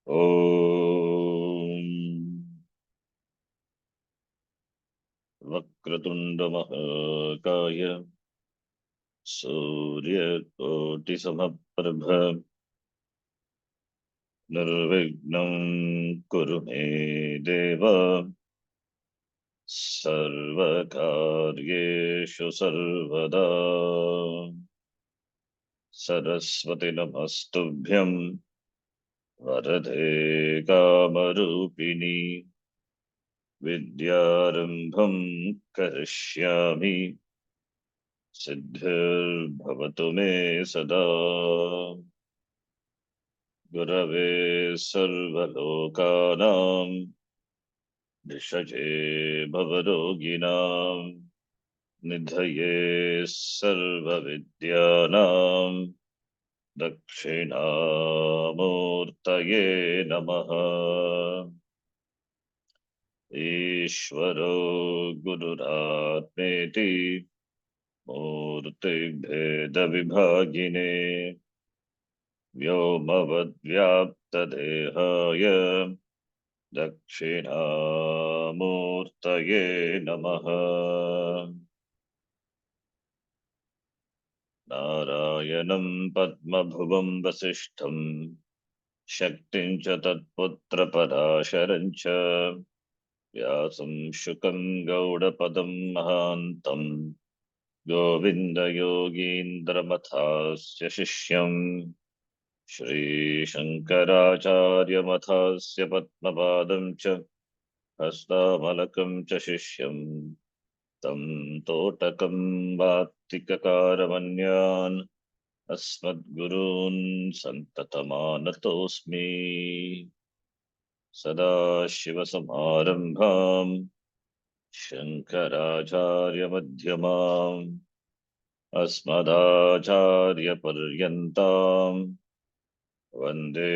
ॐ वक्रतुण्डमहाकाय सूर्यकोटिसमप्रभ निर्विघ्नं कुरु मे देव सर्वकार्येषु सर्वदा। सरस्वती नमस्तुभ्यं वरदे कामरूपिणी विद्यारम्भं करिष्यामि सिद्धिर्भवतु मे सदा। गुरवे सर्वलोकानां भिषजे भवरोगिणां निधये सर्वविद्यानां दक्षिणामूर्तये नमः। ईश्वरो गुरुरात्मेति मूर्तिभेदविभागिने व्योमवद्व्याप्तदेहाय दक्षिणामूर्तये नमः। नारायणं पद्मभुवं वसिष्ठं शक्तिं च तत्पुत्रपराशरं च व्यासं शुकं गौडपदं महान्तं गोविन्दयोगीन्द्रमथास्य शिष्यम् श्रीशङ्कराचार्यमथास्य पद्मपादं च हस्तामलकं च शिष्यं तं तोटकं वात्तिककारमन्यान् अस्मद्गुरून् सन्ततमानतोऽस्मि। सदाशिवसमारम्भां शङ्कराचार्यमध्यमाम् अस्मदाचार्यपर्यन्तां वन्दे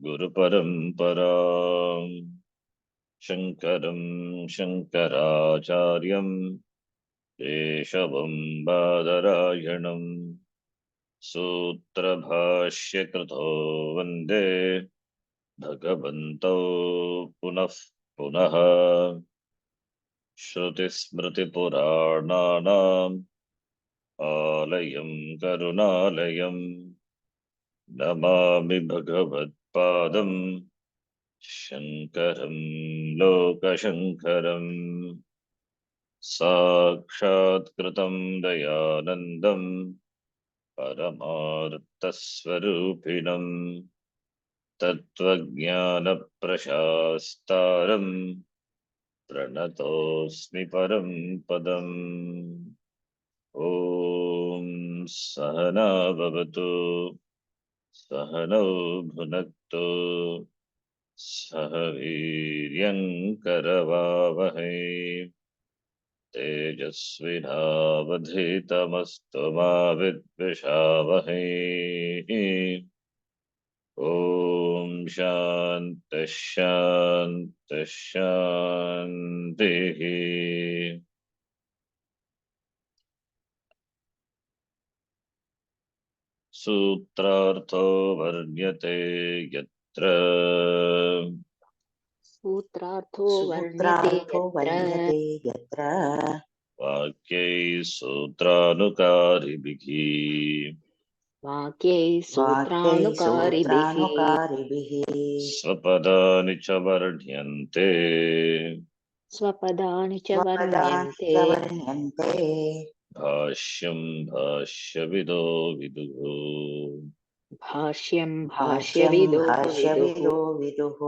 गुरुपरम्पराम्। शङ्करं शङ्कराचार्यं केशवं बादरायणं सूत्रभाष्यकृतो वन्दे भगवन्तौ पुनः पुनः। श्रुतिस्मृतिपुराणानाम् आलयं करुणालयं नमामि भगवत्पादं शङ्करं लोकशङ्करम्। साक्षात्कृतं दयानन्दं परमार्थस्वरूपिणं तत्त्वज्ञानप्रशास्तारं प्रणतोऽस्मि परं पदम्। ॐ सहना भवतु सहनौ भुनक्तु सह वीर्यं करवावहै तेजस्विनावधीतमस्तु मा विद्विषावहै। ॐ शान्तिः शान्तिः शान्तिः। सूत्रार्थो वर्ण्यते यत्र सूत्रार्थो वर्ण्यते यत्र वाक्यैः सूत्रानुकारिभिः वाक्यैः सूत्रानुकारिभिः स्वपदानि च वर्ण्यन्ते स्वपदानि च वर्ण्यन्ते भाष्यं भाष्यविदो विदुः। भाष्यं भाष्यविदो विदुः।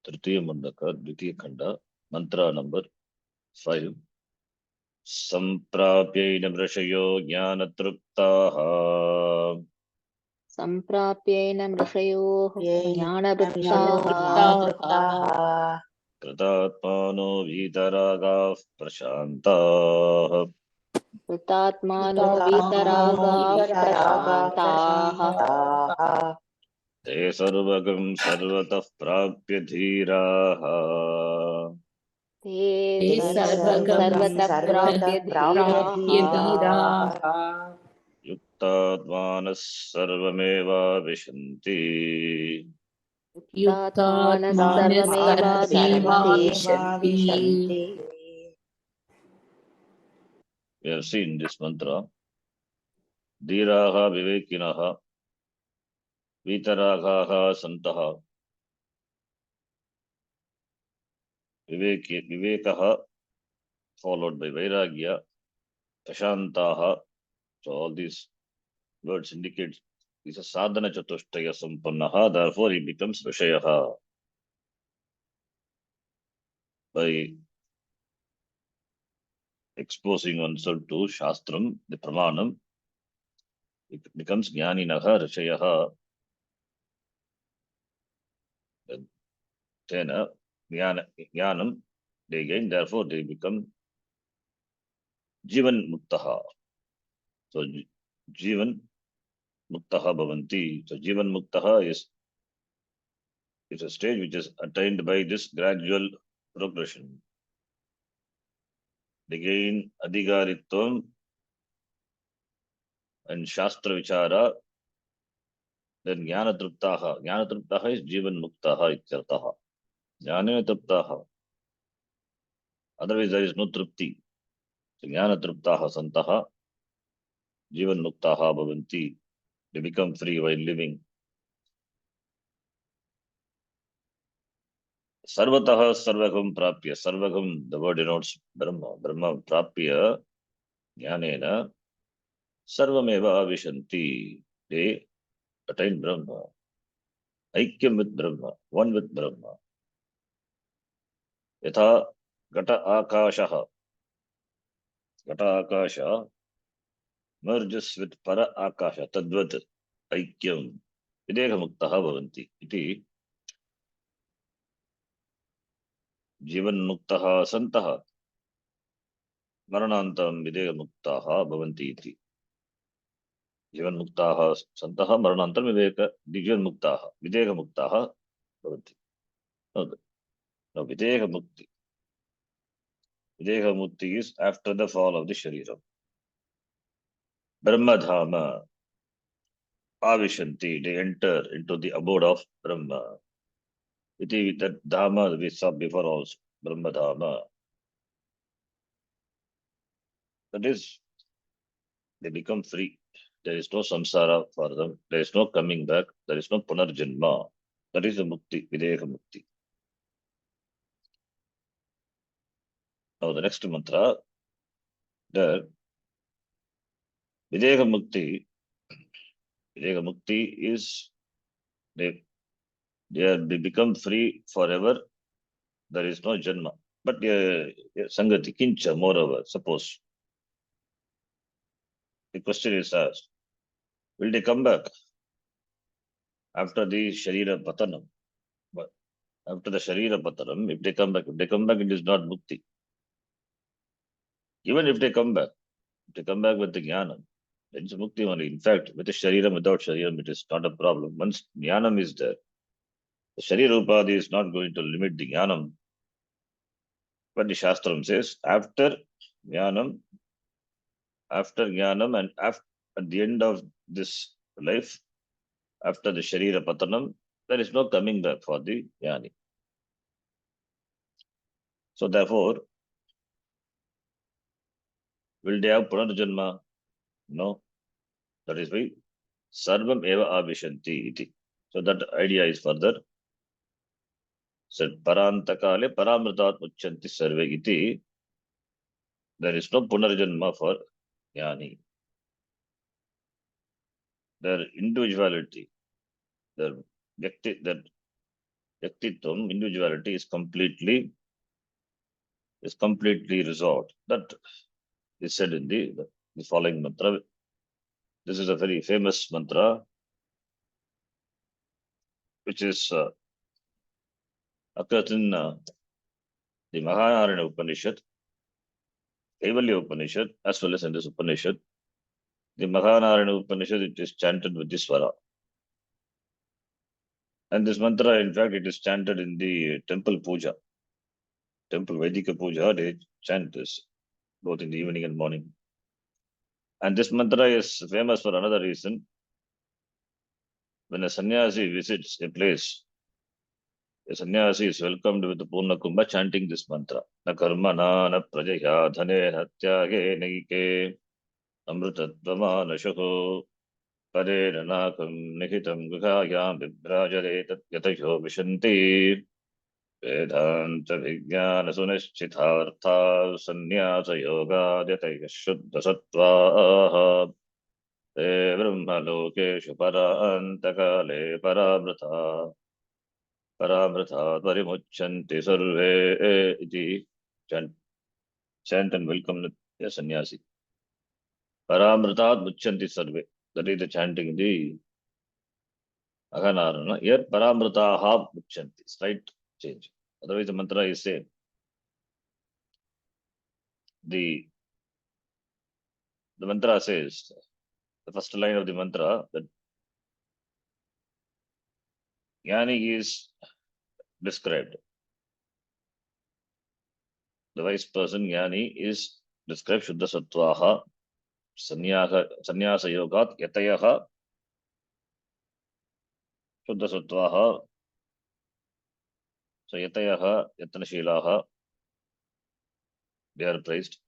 तृतीय मुंडक द्वितीय खंड मंत्र नंबर 5। संप्राप्यैन मृषयो ज्ञानतृप्ताः सम्प्राप्येन मृषयोः ज्ञानवृत्ताः कृतात्मानो वीतरागाः प्रशान्ताः कृतात्मानो वीतरागाः प्रशान्ताः ते सर्वगं सर्वतः प्राप्य धीराः। ते सर्वतः प्राप्य धीराः युक्तात्मानः सर्वमेवाविशन्ति युक्तात्मानः सर्वमेवाभिशन्ति. सर्वमेवाविशन्ति. We have seen this mantra. Dhiraha vivekinaha vitaragaha santaha vivekaha followed by vairagya prashantaha. So all these words indicate he's a sadhana chatushtaya sampannaha, therefore he becomes vishayaha. By exposing oneself to shastram, the pramanam, it becomes jnaninaha, rishayaha. Then tena jnanam, they gain, therefore they become jivan muktaha. So jivan muktaha bhavanti. So jivan muktaha is a stage which is attained by this gradual progression. They gain adhigaritvam and shastra vichara, then jnana truptaha. Jnana truptaha is jivan muktaha ityartaha. Jnana truptaha. Otherwise there is no trupti. So jnana truptaha santaha, jivan muktaha bhavanti. They become free while living. Sarvataha sarvagam prapya. Sarvagam, the word denotes Brahma. Brahma prapya jnanena sarvameva vishanti. They attain Brahma. Aikyam with Brahma. One with Brahma. Yatha gata akashaha. Gata akasha merges with para akasha. Tadvat aikyam. Videha muktaha bhavanti. Iti jivan muktaha santaha. Maranantam videha muktaha bhavanti iti. Jivan muktaha santaha maranantam viveka jivan muktaha. Videha muktaha bhavanti. No, videha mukti. Videha mukti is after the fall of the sharira. Brahmadhama avishanti. They enter into the abode of Brahma. Iti, that Dhamma we saw before also. Brahmadhama. That is, they become free. There is no samsara for them. There is no coming back. There is no punarjanma. That is the mukti, videha mukti. Now the next mantra, there, videha mukti is they become free forever. There is no janma. But sangati kincha, moreover, suppose the question is asked, will they come back after the sharira patanam? But after the sharira patanam, if they come back, it is not mukti. Even if they come back with the jnanam, it's mukti only. In fact, with the shariram, without shariram, it is not a problem. Once jnanam is there, the sharira upadhi is not going to limit the jnanam. But the Shastram says, after jnanam and at the end of this life, after the sharira patanam, there is no coming back for the jnani. So therefore, will they have punarjanma? No. That is why sarvam eva avishanti iti. So that idea is further said, parantakale paramritat muchanti sarve iti. There is no punarjanma for jnani. Their individuality, their Yaktitvam, individuality is completely resolved. That is said in the following mantra. This is a very famous mantra, which is occurs in the Mahanarayana Upanishad, Kaivalya Upanishad, as well as in this Upanishad. The Mahanarayana Upanishad, it is chanted with this swara. And this mantra, in fact, it is chanted in the temple puja. Temple Vedika puja, they chant this, both in the evening and morning. And this mantra is famous for another reason. When a sannyasi visits a place, a sannyasi is welcomed with the Purna Kumbha chanting this mantra. Na karma na prajaya dhane na tyage naike amrutatva nashaho pare nanakam nihitam gukhayam vibrajare tat yatayo vishanti vedanta vijnana sunishchithartha sannyasa yoga yataya shuddha sattva te brahmalokeshu parantakaale paramrita parimuchanti sarve iti chant and welcome the sannyasi. Paramritat muchanti sarve. That is the chanting in the Aganarana. Here paramritaha muchanti. Slight change. Otherwise the mantra is same. The mantra says, the first line of the mantra, that Jnani is described. The wise person Jnani is described Shuddha Sattvaha Sannyasa Yogat Yatayaha Shuddha Sattvaha. So Yatayaha Yatanashilaha, they are praised.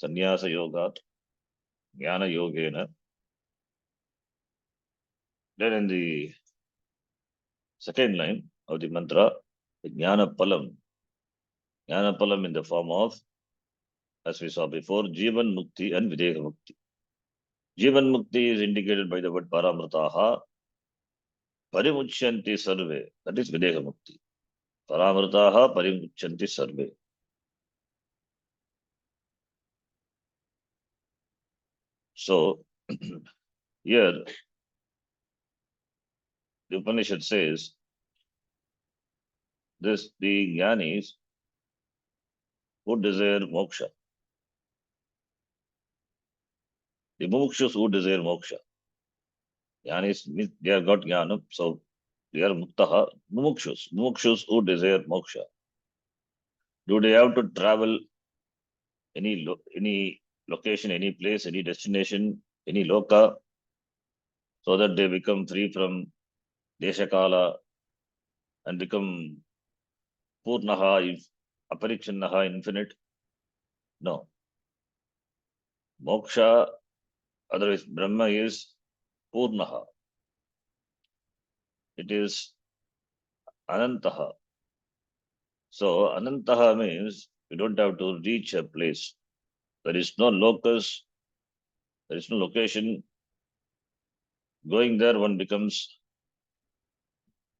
Sannyasa Yogat Jnana Yogena. Then in the second line of the mantra, the Jnana Palam in the form of, as we saw before, Jivan Mukti and Videha Mukti. Jivan Mukti is indicated by the word Paramritaha. Parimuchanti Sarve, that is Videha Mukti. Paramritaha Parimuchanti Sarve. So, here, the Upanishad says, the Jnanis who desire moksha, the mumukshus who desire moksha. Jnanis means they have got jnana, so they are muktaha. Mumukshus who desire moksha. Do they have to travel any location, any place, any destination, any loka, so that they become free from deshakala and become purnaha, aparichinnaha, infinite? No. Moksha, otherwise Brahma is purnaha. It is anantaha. So anantaha means you don't have to reach a place. There is no locus, there is no location. Going there, one becomes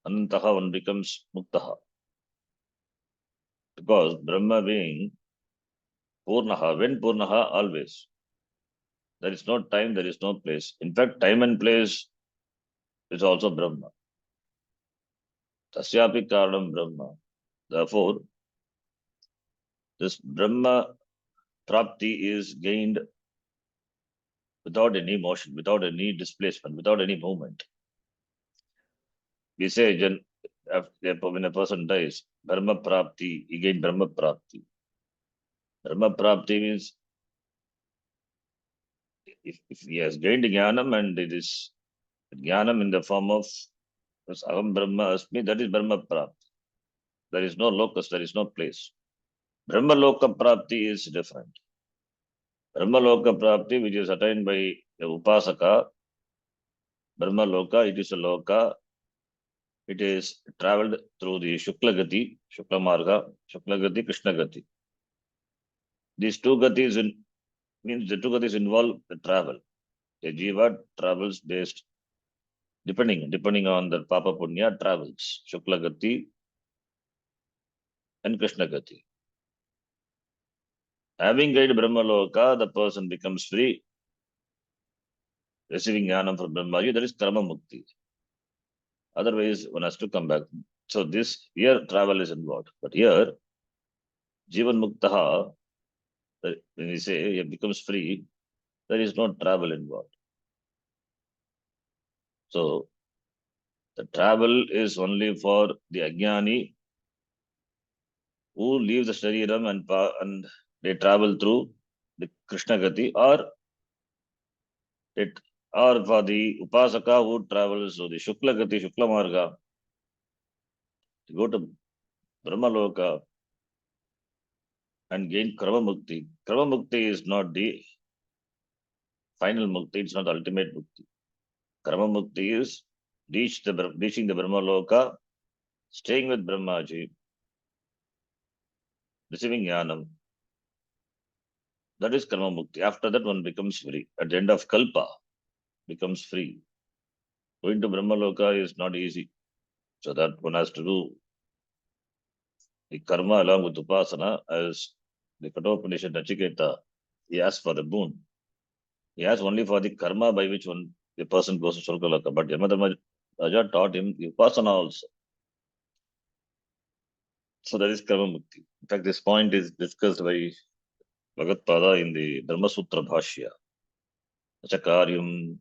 anantaha, one becomes muktaha. Because Brahma being purnaha, when purnaha, always. There is no time, there is no place. In fact, time and place is also Brahma. Tasyapi karanam Brahma. Therefore, this Brahma prapti is gained without any motion, without any displacement, without any movement. We say when a person dies, Brahma prapti, he gained Brahma prapti. Brahma prapti means if he has gained jnanam and it is jnanam in the form of aham Brahma asmi, that is Brahma prapti. There is no locus, there is no place. Brahma loka prapti is different. Brahma loka prapti, which is attained by the upasaka, Brahma loka, it is a loka. It is traveled through the Shukla Gati, Shukla Marga, Shukla Gati, Krishna Gati. These two gatis means the two gatis involve the travel. A jiva travels based, depending on the Papa Punya, travels. Shukla Gati and Krishna Gati. Having gained Brahma Loka, the person becomes free, receiving Jnanam from Brahmaji, that is Karma Mukti. Otherwise, one has to come back. So this here travel is involved. But here, Jivan Muktaha, when we say he becomes free, there is no travel involved. So the travel is only for the Ajnani who leave the Shariram and they travel through the Krishna Gati, or for the Upasaka who travels to the Shukla Gati, Shukla Marga, to go to Brahmaloka and gain Krama Mukti. Krama Mukti is not the final Mukti, it's not the ultimate Mukti. Krama Mukti is reaching the Brahmaloka, staying with Brahmaji, receiving Jnanam. That is Karma Mukti. After that, one becomes free. At the end of Kalpa, becomes free. Going to Brahmaloka is not easy. So that one has to do the karma along with Upasana, as the Upanishad Nachiketa, he asks for the boon. He asks only for the karma by which the person goes to Swargaloka. But Yamadharma Raja taught him the Upasana also. So that is Karma Mukti. In fact, this point is discussed by Bhagatpada in the Dharma Sutra Bhashya. Achakaryam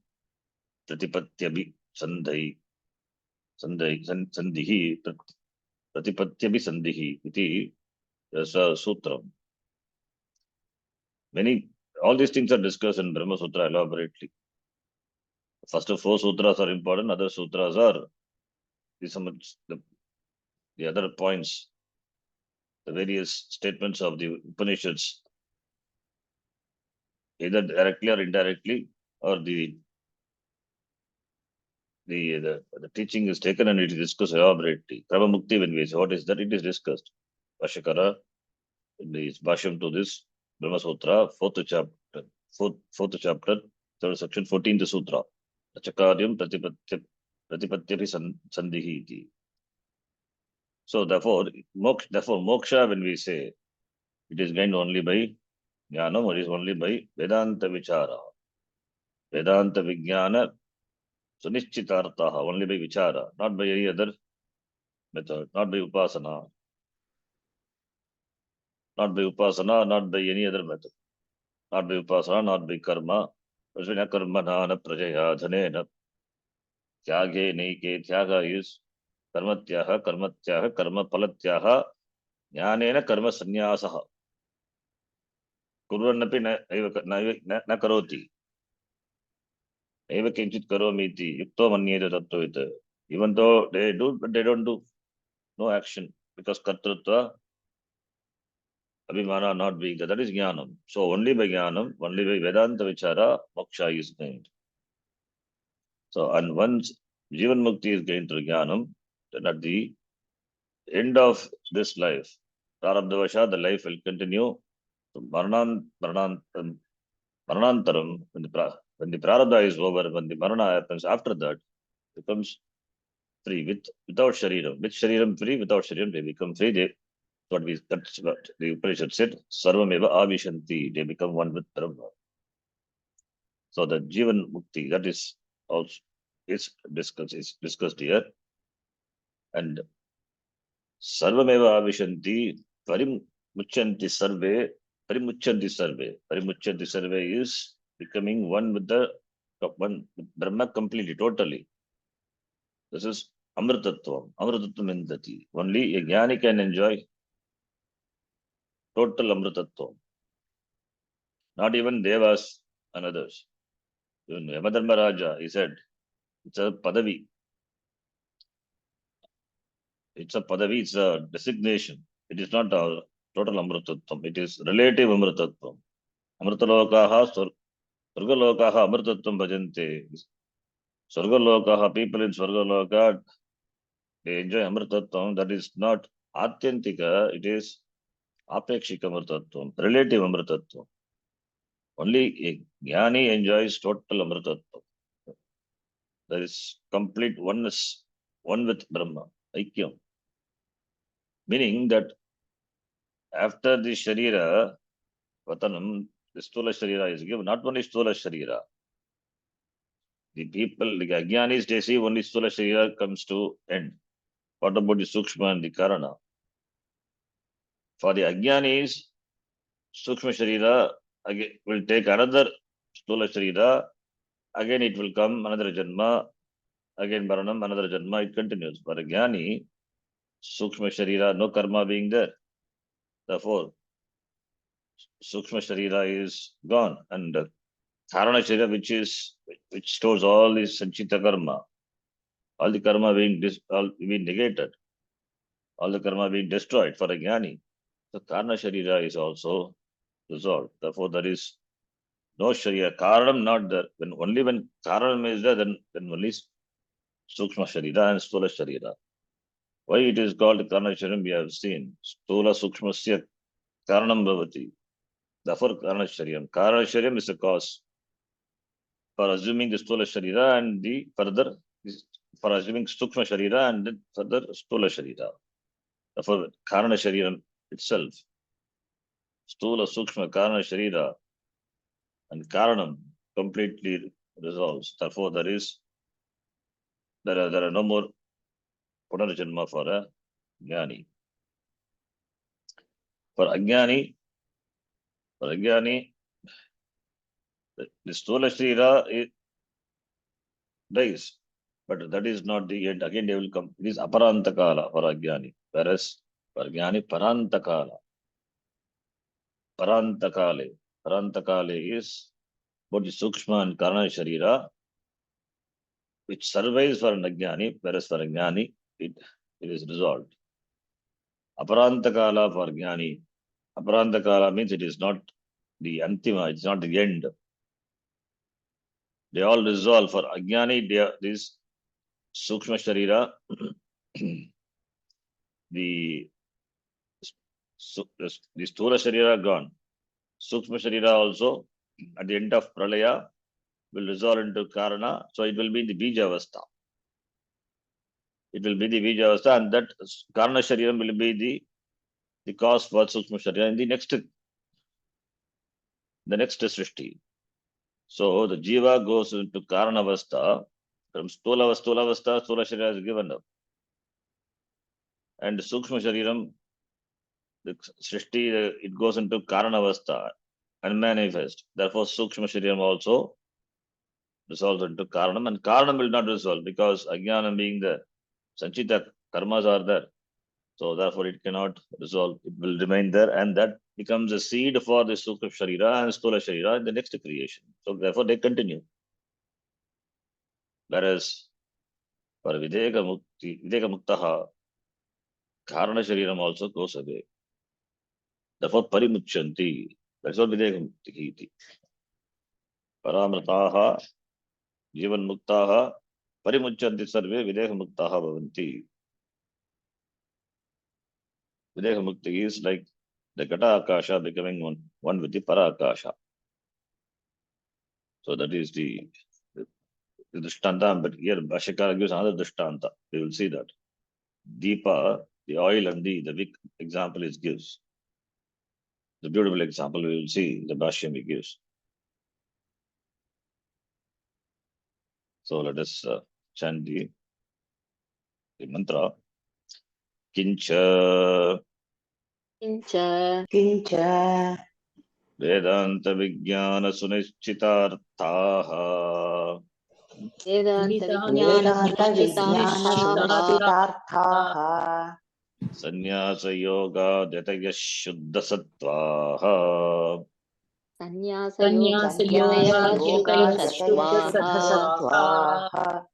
Pratipatyabi Sandhihi Pratipatyabi Sandhihi iti Sutram. All these things are discussed in Brahma Sutra elaborately. First of 4 sutras are important, other sutras are the other points, the various statements of the Upanishads, either directly or indirectly, or the teaching is taken and it is discussed elaborately. Krama Mukti, when we say what is that, it is discussed. Vashakara, in the Bhashyam to this Brahma Sutra, fourth chapter, third section, 14th Sutra. Chakaryam Pratipatyapi Sandhihi iti. So therefore, moksha, when we say, it is gained only by jnanam, or is only by Vedanta Vichara. Vedanta Vijnana Sunischitartaha, only by Vichara, not by any other method, not by Upasana, not by any other method, not by Upasana, not by Karma. Prajvina Karma Nana Prajaya Dhanena Tyage Nike Tyaga is Karmatyaha Karma Palatyaha Jnanena Karma Sanyasaha. Kurvannapi na karoti. Eva kinchit karomiti. Yukto manyeta tattvita. Even though they do, but they don't do. No action. Because kartrutva, abhimana not being that is jnanam. So only by jnanam, only by Vedanta Vichara, moksha is gained. So, and once Jivan Mukti is gained through jnanam, then at the end of this life, Prarabdhavasha, the life will continue. So Maranantaram, when the Prarabdha is over, when the Marana happens, after that, becomes free without Shariram. With Shariram free, without Shariram, they become free. That's what the Upanishad said, Sarvameva Avishanti, they become one with Brahma. So the Jivan Mukti, that is also is discussed here. And Sarvameva Avishanti, Parimuchanti Sarve, Parimuchanti Sarve is becoming one with Brahma completely, totally. This is Amritattvam Indati. Only a Jnani can enjoy total Amritattvam. Not even Devas and others. Even Yamadharma Raja, he said, it's a Padavi. It's a designation. It is not a total Amritattvam. It is relative Amritattvam. Amritalokaha, Surgalokaha, Amritattvam bhajante. Surgalokaha, people in Surgaloka, they enjoy Amritattvam. That is not Atyantika, it is Apekshika Amritattvam, relative Amritattvam. Only a Jnani enjoys total Amritattvam. There is complete oneness, one with Brahma, Aikyam. Meaning that after the Sharira, Vatanam, the Stula Sharira is given, not only Stula Sharira. The people, the Ajnanis, they see only Stula Sharira comes to end. What about the Sukshma and the Karana? For the Ajnanis, Sukshma Sharira again will take another Stula Sharira, again it will come another Janma, again Maranam, another Janma, it continues. For a Jnani, Sukshma Sharira, no karma being there. Therefore, Sukshma Sharira is gone, and Karana Sharira, which stores all this Sanchita karma, all the karma all being negated, all the karma being destroyed for a jnani. So Karana Sharira is also dissolved. Therefore, there is no Sharira. Karanam not there. When Karanam is there, then only Sukshma Sharira and Stula Sharira. Why it is called Karana Sharira, we have seen. Stula Sukshmasya Karanam Bhavati. Therefore, Karana Shariram. Karana Shariram is the cause for assuming the Stula Sharira and the further for assuming Sukshma Sharira and then further Stula Sharira. Therefore, Karana Shariram itself, Stula Sukshma Karana Sharira and Karanam completely resolves. Therefore, there are no more Punarjanma for a Jnani. For Ajnani, the Stula Sharira dies. But that is not the end. Again, they will come. It is aparantakala for Ajnani. Whereas for Jnani, parantakala. Parantakale. Parantakale is both the Sukshma and Karana Sharira, which survives for an Ajnani, whereas for Ajnani, it is resolved. Aparantakala for Jnani. Aparantakala means it is not the Antima, it's not the end. They all resolve. For Ajnani, this Sukshma Sharira, the Sthula Sharira gone. Sukshma Sharira also, at the end of Pralaya, will resolve into Karana. So it will be the Bijavastha. It will be the Bijavastha, and that Karana Shariram will be the cause for Sukshma Sharira in the next Srishti. So the Jiva goes into Karanavastha. From Stula Sharira is given up. And Sukshma Shariram, the Srishti, it goes into Karanavastha and manifest. Therefore, Sukshma Shariram also resolves into Karanam, and Karanam will not resolve because Ajnanam being the Sanchita karmas are there. So therefore it cannot resolve. It will remain there, and that becomes a seed for the Sukha Sharira and Stula Sharira in the next creation. So therefore they continue. Whereas for Videka Muktaha, Karana Shariram also goes away. Therefore Parimuchanti. That's what Videka Mukti iti. Paramrataha, Jivan Muktaha, Parimuchanti Sarve Videka Muktaha Bhavanti. Videka Mukti is like the Gata Akasha becoming one with the Para Akasha. So that is the Drishtanta, but here Bhashyakara gives another Drishtanta. We will see that. Deepa, the oil and the wick example is gives. The beautiful example we will see the Bhashyam he gives. So let us chant the mantra. Kincha Kincha Vedanta Vijnana Sunishchitarthaha Vedanta Vijnana Vedanta Vijnana Sunishchitarthaha Sunishchitarthaha Sannyasa Yoga Dhataya Shuddha Sattvaha Sannyasa Yoga Sannyasa Dhyataya Yoga Shuddha Dhyataya Shuddha Sattvaha Sattvaha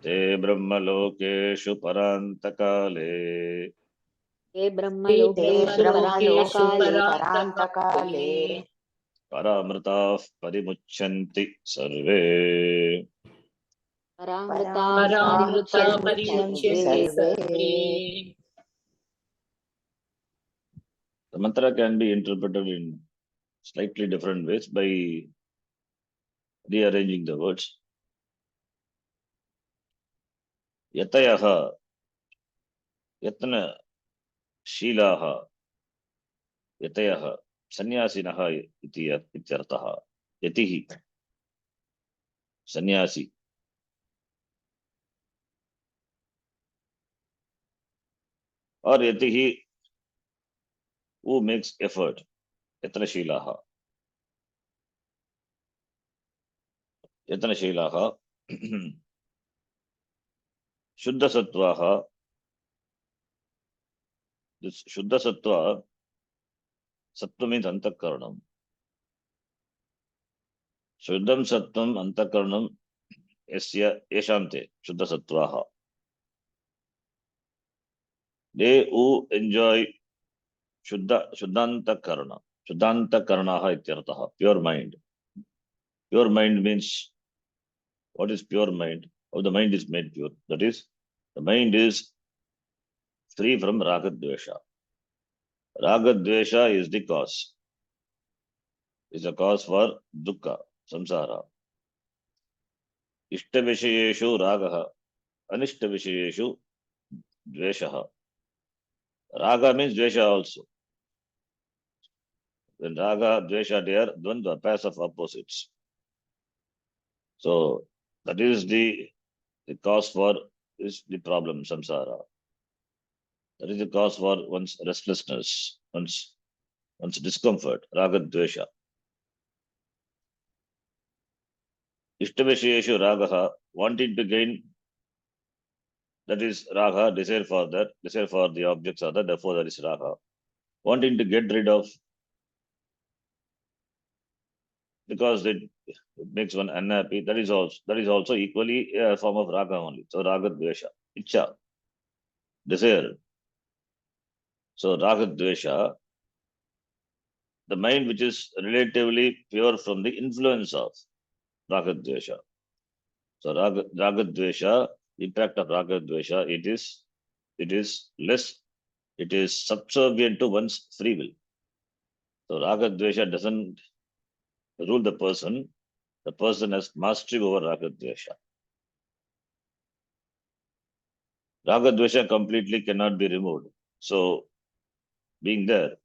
Te Brahmalokeshu Parantakale Te Te Te Brahmalokeshu Brahmalokeshu Parantakale Parantakale Paramrtah Parimuchanti Sarve. Paramrita Paramrita Parimucyanti Parimucyanti Sarve. Sarve. The mantra can be interpreted in slightly different ways by rearranging the words. Yatayaha, Yatna Shilaha, Yatayaha, Sannyasinaha ityartaha. Yatihi, Sannyasi. Or Yatihi, who makes effort. Yatna Shilaha. Yatna Shilaha. Shuddha Sattvaha. This Shuddha Sattva Sattva means antakaranam. Shuddham sattvam antakaranam yasya yeshante Shuddha sattvaha. They who enjoy Shuddhantakarana. Shuddhantakaranaha ityartaha. Pure mind. Pure mind means, what is pure mind? How the mind is made pure? That is, the mind is free from ragadvesha. Ragadvesha is the cause. Is the cause for dukkha, samsara. Ishtavishayeshu ragaha. Anishtavishayeshu dveshaha. Raga means dvesha also. When raga, dvesha, they are dvandva, pairs of opposites. So that is the cause for is the problem, samsara. That is the cause for one's restlessness, one's discomfort, raga, dvesha. Ishtavishayeshu ragaha, wanting to gain, that is raga, desire for that, desire for the objects are that, therefore that is raga. Wanting to get rid of, because it makes one unhappy, that is also equally a form of raga only. So raga, dvesha, icha, desire. So raga, dvesha, the mind which is relatively pure from the influence of raga, dvesha. So raga dvesha, impact of raga dvesha, it is less, it is subservient to one's free will. So raga dvesha doesn't rule the person. The person has mastery over raga dvesha. Raga dvesha completely cannot be removed. So being there,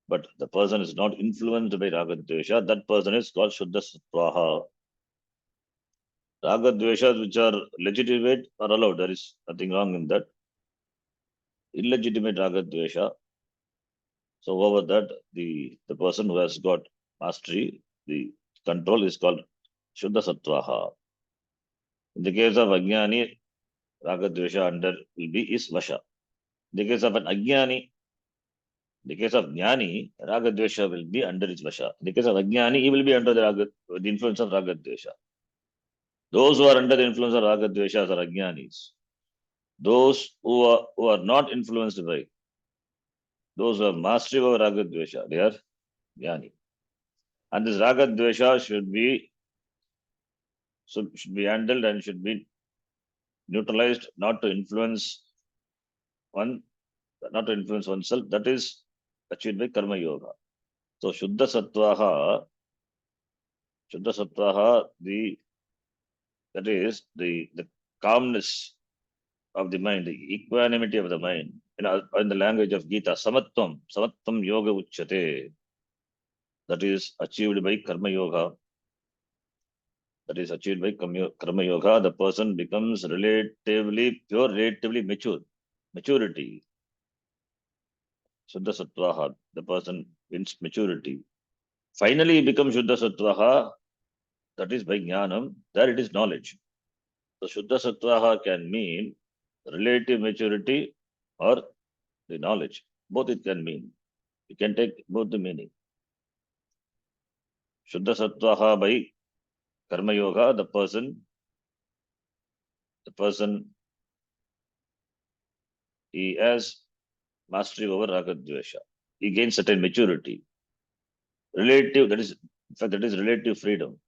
but the person is not influenced by raga dvesha, that person is called Shuddha Sattvaha. Raga dveshas which are legitimate are allowed. There is nothing wrong in that. Illegitimate raga dvesha. So over that, the person who has got mastery, the control is called Shuddha Sattvaha. In the case of Ajnani, raga dvesha under will be is Vasha. In the case of an Ajnani, in the case of Jnani, raga dvesha will be under his Vasha. In the case of Ajnani, he will be under the influence of raga dvesha. Those who are under the influence of raga dveshas are Ajnanis. Those who are not influenced by, those who have mastery over raga dvesha, they are jnani. And this raga dvesha should be handled and should be neutralized, not to influence oneself. That is achieved by karma yoga. So Shuddha Sattvaha, that is the calmness of the mind, the equanimity of the mind. In the language of Gita, samatvam yoga uchyate. That is achieved by karma yoga. That is achieved by karma yoga. The person becomes relatively pure, relatively mature. Maturity. Shuddha Sattvaha. The person wins maturity. Finally, he becomes Shuddha Sattvaha. That is by Jnanam. There it is knowledge. So Shuddha Sattvaha can mean relative maturity or the knowledge. Both it can mean. You can take both the meaning. Shuddha Sattvaha by Karma Yoga, the person he has mastery over Raga Dvesha. He gains certain maturity. Relative, that is, in fact, that is relative freedom.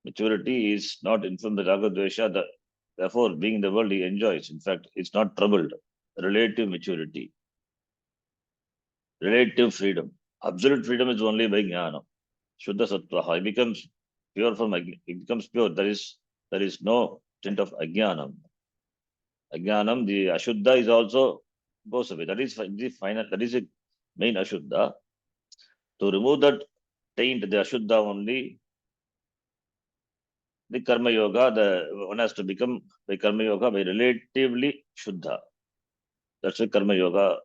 Maturity is not influenced by Raga Dvesha. Therefore, being in the world, he enjoys. In fact, it's not troubled. Relative maturity. Relative freedom. Absolute freedom is only by Jnana. Shuddha Sattvaha. He becomes pure from he becomes pure. There is no tint of Ajnanam. Ajnanam, the Ashuddha is also goes away. That is the final, that is the main Ashuddha. To remove that taint, the Ashuddha only, the Karma Yoga, one has to become by Karma Yoga by relatively Shuddha. That's why Karma Yoga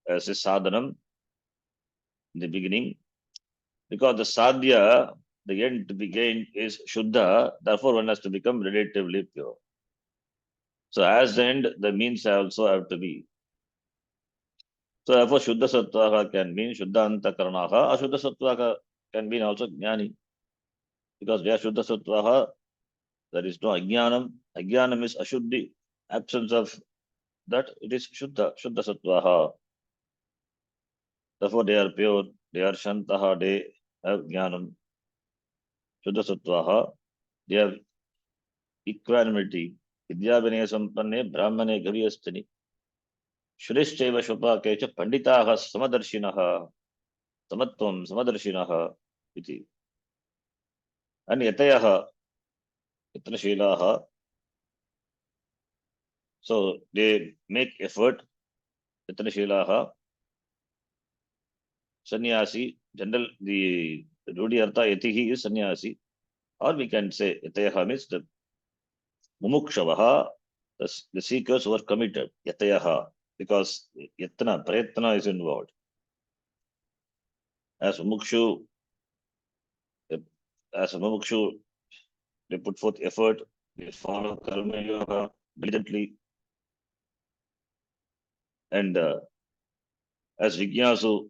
as a sadhanam in the beginning. Because the sadhya, the end to be gained is Shuddha, therefore one has to become relatively pure. So as the end, the means also have to be. So therefore, Shuddha Sattvaha can mean Shuddha Antakaranaha, or Shuddha Sattvaha can mean also Jnani. Because they are Shuddha Sattvaha, there is no Ajnanam. Ajnanam is Ashuddhi, absence of that, it is Shuddha Sattvaha. Therefore, they are pure, they are Shantaha, they have Jnanam. Shuddha Sattvaha, they have equanimity. Vidya Vinaya Sampanne, Brahmane Gaviyastani. Shurishchaiva Shupake cha Panditaha Samadarshinaha. Samatvam Samadarshinaha. Iti. And Yatayaha, Yatnashilaha. So they make effort. Yatnashilaha. Sannyasi, general, the Rudi Artha Yatihi is sannyasi. Or we can say Yatayaha means the Mumukshavaha, the seekers who are committed. Yatayaha. Because Yatna, Prayatna is involved. As Mumukshu, they put forth effort, they follow Karma Yoga diligently. And as Vigyasu,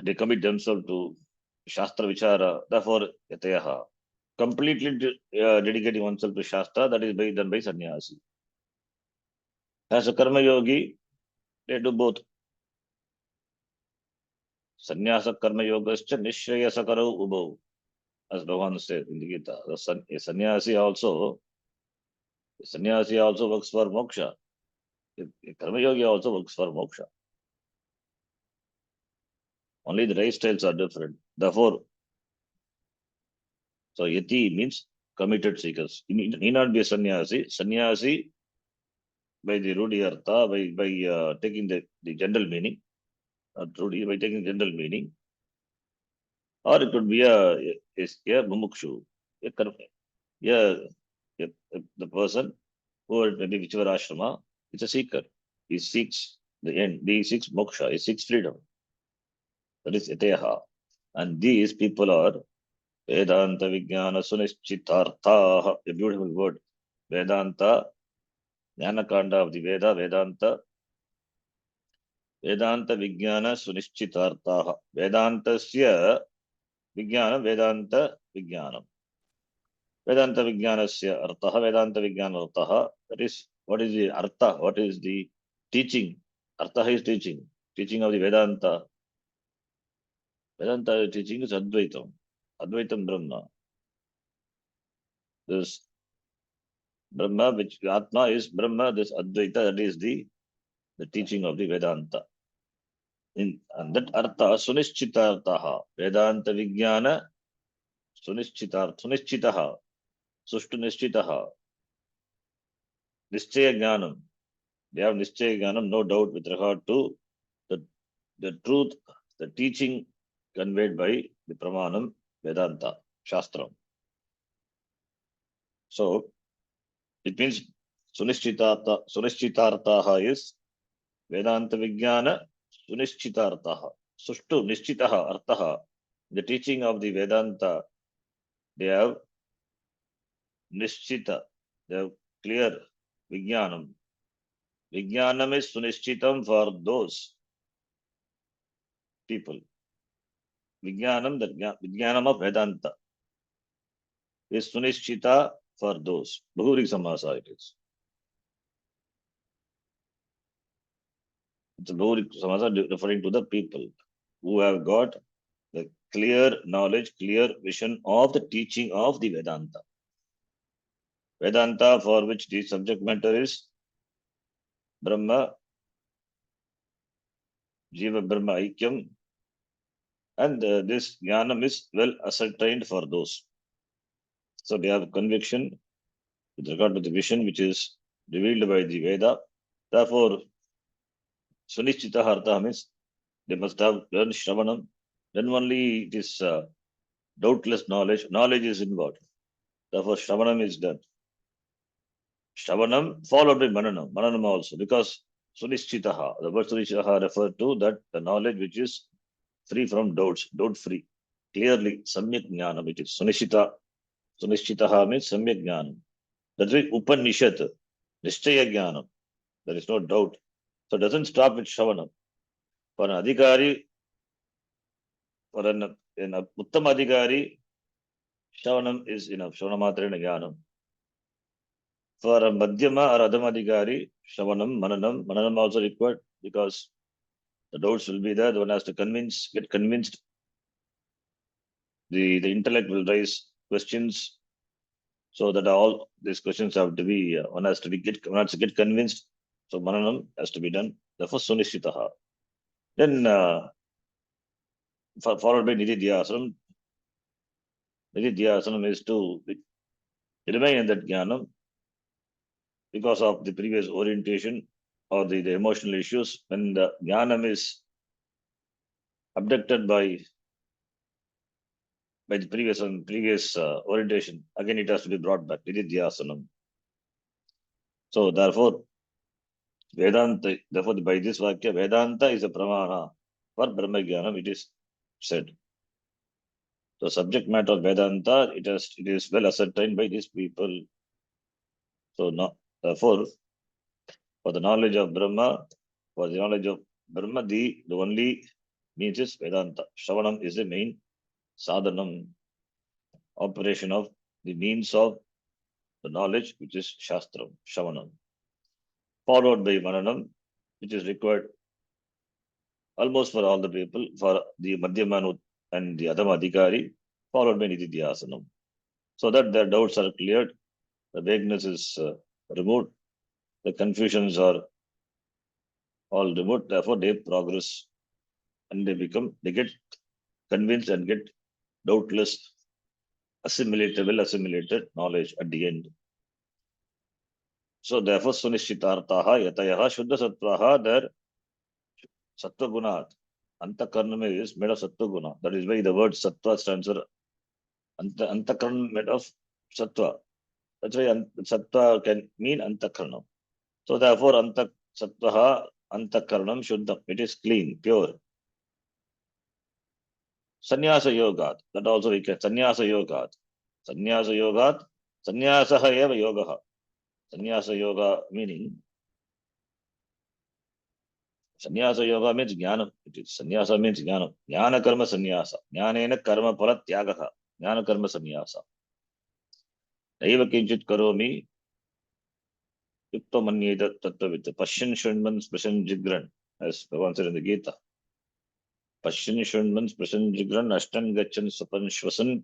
they commit themselves to Shastra Vichara, therefore Yatayaha. Completely dedicating oneself to Shastra, that is done by sannyasi. As a Karma Yogi, they do both. Sannyasa Karma Yogascha Nishrayasa Karau Ubau. As Bhagavan said in the Gita, a sannyasi also works for moksha. A Karma Yogi also works for moksha. Only the lifestyles are different. Therefore, so Yati means committed seekers. He need not be a sannyasi. Sannyasi, by the Rudi Artha, by taking the general meaning, not Rudi, by taking general meaning, or it could be a mumukshu, the person who maybe whichever ashrama, it's a seeker. He seeks the end. He seeks moksha. He seeks freedom. That is Yateha. And these people are Vedanta Vijnana Sunischitartha, a beautiful word. Vedanta, Jnanakanda of the Veda, Vedanta Vijnana Sunischitartha. Vedantasya Vijnana, Vedanta Vijnanam. Vedanta Vijnanasya Artha, Vedanta Vijnana Artha. That is, what is the Artha? What is the teaching? Artha is teaching. Teaching of the Vedanta. Vedanta teaching is Advaitam. Advaitam Brahma. This Brahma, which Atma is Brahma, this Advaita, that is the teaching of the Vedanta. And that Artha, Sunischitartaha. Vedanta Vijnana, Sunischitaha. Sushtu Nischitaha. Nischaya Jnanam. They have Nischaya Jnanam, no doubt, with regard to the truth, the teaching conveyed by the Pramanam, Vedanta, Shastram. So, it means Sunischitartaha is Vedanta Vijnana Sunischitartaha. Sushtu Nischitaha Artaha. The teaching of the Vedanta, they have Nischita, they have clear Vijnanam. Vijnanam is Sunischitam for those people. Vijnanam, the Vijnanam of Vedanta, is Sunischita for those. Bahuri Samasa it is. It's a Bahuri Samasa referring to the people who have got the clear knowledge, clear vision of the teaching of the Vedanta. Vedanta, for which the subject matter is Brahma, Jiva Brahma Aikyam, and this Jnanam is well ascertained for those. So they have conviction with regard to the vision which is revealed by the Veda. Therefore, Sunishtita Hartha means they must have learned Shravanam. Then only it is doubtless knowledge. Knowledge is involved. Therefore, Shravanam is done. Shravanam followed by Mananam. Mananam also, because Sunishtitaha, the word Sunishtitaha referred to that the knowledge which is free from doubts, doubt free. Clearly, Samyak Jnanam it is. Sunishtitaha means Samyak Jnanam. That's why Upanishad, Nishchaya Jnanam. There is no doubt. So it doesn't stop with Shravanam. For an adhikari, for an uttam adhikari, Shravanam is enough. Shravanamatreya jnanam. For a madhyama or adham adhikari, Shravanam, Mananam also required because the doubts will be there. The one has to get convinced. The intellect will raise questions, so that all these questions have to be one has to get convinced. So Mananam has to be done. Therefore, Sunishitaha. Then followed by Nididhyasanam. Nididhyasanam is to remain in that jnanam because of the previous orientation or the emotional issues. When the jnanam is abducted by the previous orientation, again it has to be brought back. Nididhyasanam. So therefore, Vedanta, therefore by this Vakya, Vedanta is a pramana for Brahma Jnanam, it is said. So subject matter of Vedanta, it is well ascertained by these people. So now, therefore, for the knowledge of Brahma, the only means is Vedanta. Shravanam is the main sadhanam, operation of the means of the knowledge, which is Shastram, Shravanam. Followed by Mananam, which is required almost for all the people, for the Madhyamanut and the Adham Adhikari, followed by Nididhyasanam. So that their doubts are cleared, the vagueness is removed, the confusions are all removed, therefore they progress and they get convinced and get doubtless assimilated knowledge at the end. So therefore, Sunishitartaha Yatayaha Shuddha Sattvaha, their Sattva Gunat. Antakarnam is made of Sattva Guna. That is why the word Sattva stands for Antakarnam made of Sattva. That's why Sattva can mean Antakarnam. So therefore, Sattvaha Antakarnam Shuddham. It is clean, pure. Sannyasa Yogat. That also we can. Sannyasa Yogat. Sannyasa Yogat. Sannyasaha eva yogaha. Sannyasa Yoga meaning. Sannyasa Yoga means Jnanam. It is. Sannyasa means Jnanam. Jnana Karma Sannyasa. Jnanena Karma Pala Tyagaha. Jnana Karma Sannyasa. Naiva Kinchit Karomi. Yukta Manyeta Tattavita. Pashin Shunman Spashan Jigran. As Bhagavan said in the Gita. Pashin Shunman Spashan Jigran. Ashtan Gachan Sapan Shwasan.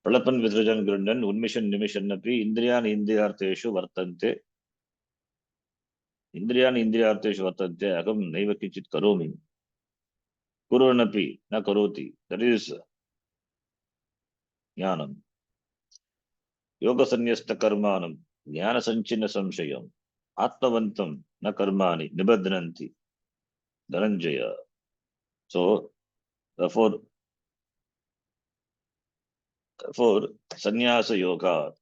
Pralapan Vidrajan Grundan. Unmission Nimission Napi. Indriyan Indriyarteshu Vartante. Indriyan Indriyarteshu Vartante. Agam Naiva Kinchit Karomi. Kuranapi, na karoti. That is jnanam. Yoga sanyasta karmanam. Jnana sanchina samshayam. Atmavantam na karmani. Nibadranti. Dhananjaya. So, therefore, sannyasa yoga.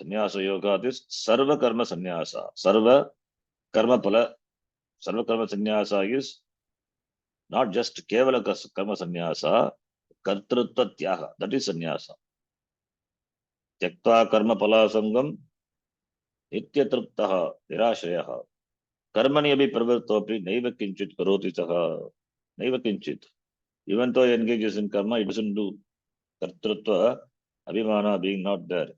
Sannyasa yoga is sarva karma sannyasa. Sarva karma sannyasa is not just kevala karma sannyasa. Kartrutva tyaga. That is sannyasa. Tyaktva karma pala sangam. Nityatruptaha nirashrayaha. Karmani abhi pravartopi naiva kinchit karoti saha. Naiva kinchit. Even though he engages in karma, he doesn't do kartrutva, abhimana being not there.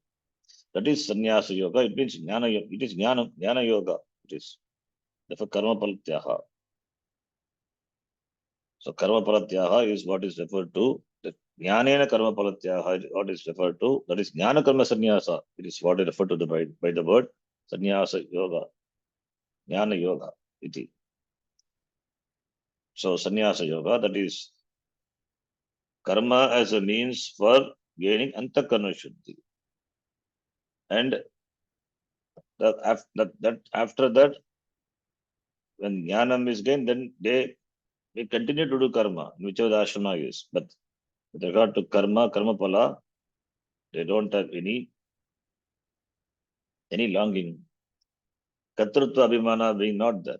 That is sannyasa yoga. It means jnana yoga. It is jnana yoga. It is. Therefore, karma palatyaha. So, karma palatyaha is what is referred to. The jnanena karma palatyaha is what is referred to. That is jnana karma sannyasa. It is what is referred to by the word sannyasa yoga. Jnana yoga. Iti. So, sannyasa yoga, that is karma as a means for gaining antakarna shuddhi. And after that, when jnanam is gained, then they continue to do karma, whichever the ashrama is. But with regard to karma pala, they don't have any longing. Katrutva abhimana being not there.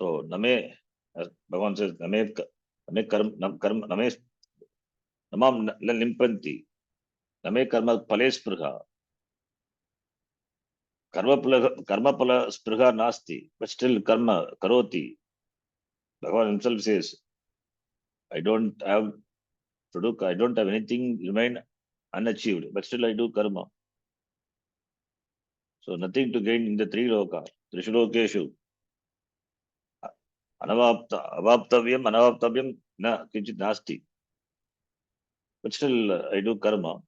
So, name, as Bhagavan says, name karma, namam limpanti, name karma pales prha. Karma pala spriha nasti, but still karma karoti. Bhagavan himself says, I don't have to do, I don't have anything remain unachieved, but still I do karma. So nothing to gain in the three loka, Trishlokeshu. Avaptavyam, anavaptavyam, na kinchit nasti. But still I do karma.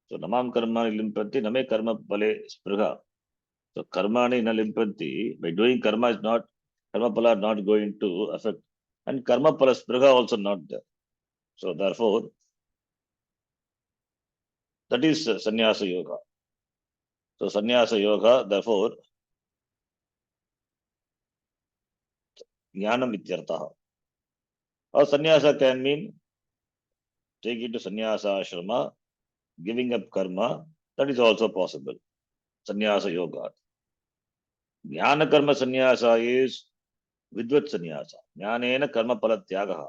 So namam karma limpati, name karma pale spruha. So karmani na limpati, by doing karma is not, karma pala not going to affect. And karma pala spruha also not there. So therefore, that is sannyasa yoga. So sannyasa yoga, therefore, jnanam ityartha. Or sannyasa can mean take it to sannyasa ashrama, giving up karma. That is also possible. Sannyasa yoga. Jnana karma sannyasa is vidvat sannyasa. Jnanena karma pala tyagaha.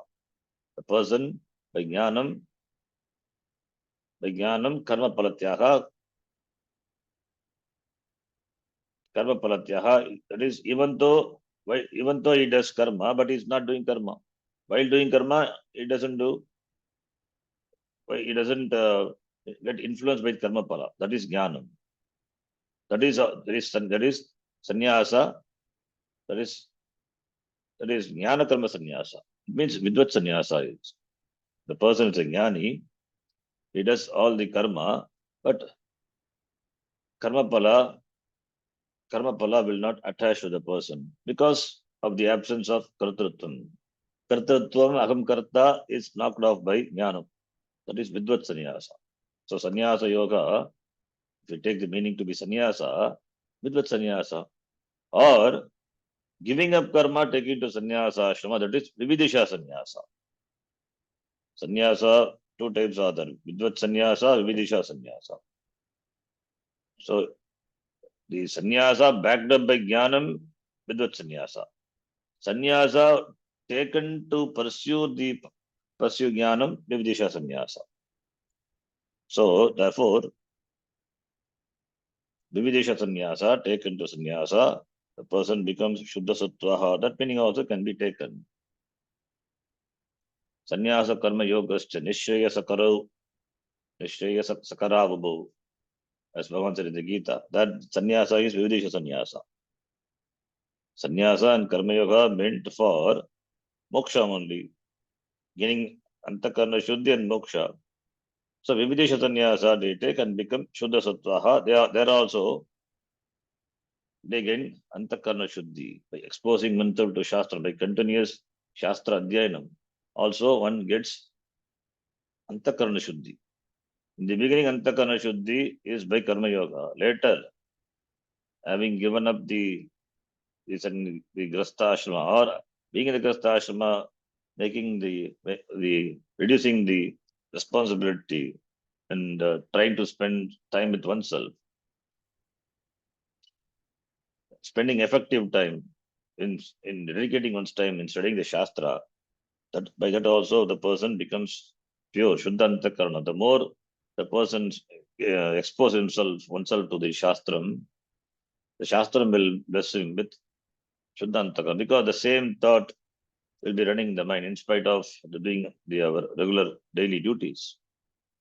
The person by jnanam karma pala tyaga, karma pala tyaga. That is even though he does karma, but he is not doing karma. While doing karma, he doesn't do. He doesn't get influenced by karma pala. That is jnanam. That is sannyasa. That is jnana karma sannyasa. It means vidvat sannyasa is the person is a jnani. He does all the karma, but karma pala will not attach to the person because of the absence of kartrutvam. Kartrutvam aham karta is knocked off by jnanam. That is vidvat sannyasa. So sannyasa yoga, if you take the meaning to be sannyasa, vidvat sannyasa, or giving up karma, taking to sannyasa ashrama, that is vividisha sannyasa. Sannyasa, two types are there, vidvat sannyasa, vividisha sannyasa. So the sannyasa backed up by jnanam, vidvat sannyasa. Sannyasa taken to pursue jnanam, vividisha sannyasa. So therefore, vividisha sannyasa taken to sannyasa, the person becomes shuddha sattvaha. That meaning also can be taken. Sannyasa karma yogascha nishreyasa karau, nishreyasa sakaravabu. As Bhagavan said in the Gita, that sannyasa is vividisha sannyasa. Sannyasa and karma yoga meant for moksha only, gaining antakarna shuddhi and moksha. So vividisha sannyasa they take and become shuddha sattvaha. They are also, they gain antakarna shuddhi by exposing mantra to shastra, by continuous shastra adhyayanam. Also one gets antakarna shuddhi. In the beginning, antakarna shuddhi is by karma yoga. Later, having given up the grasta ashrama, or being in the grasta ashrama, making the reducing the responsibility and trying to spend time with oneself, spending effective time in dedicating one's time in studying the shastra. That by that also the person becomes pure, shuddha antakarna. The more the person expose oneself to the shastram will bless him with shuddha antakarna, because the same thought will be running in the mind in spite of doing our regular daily duties.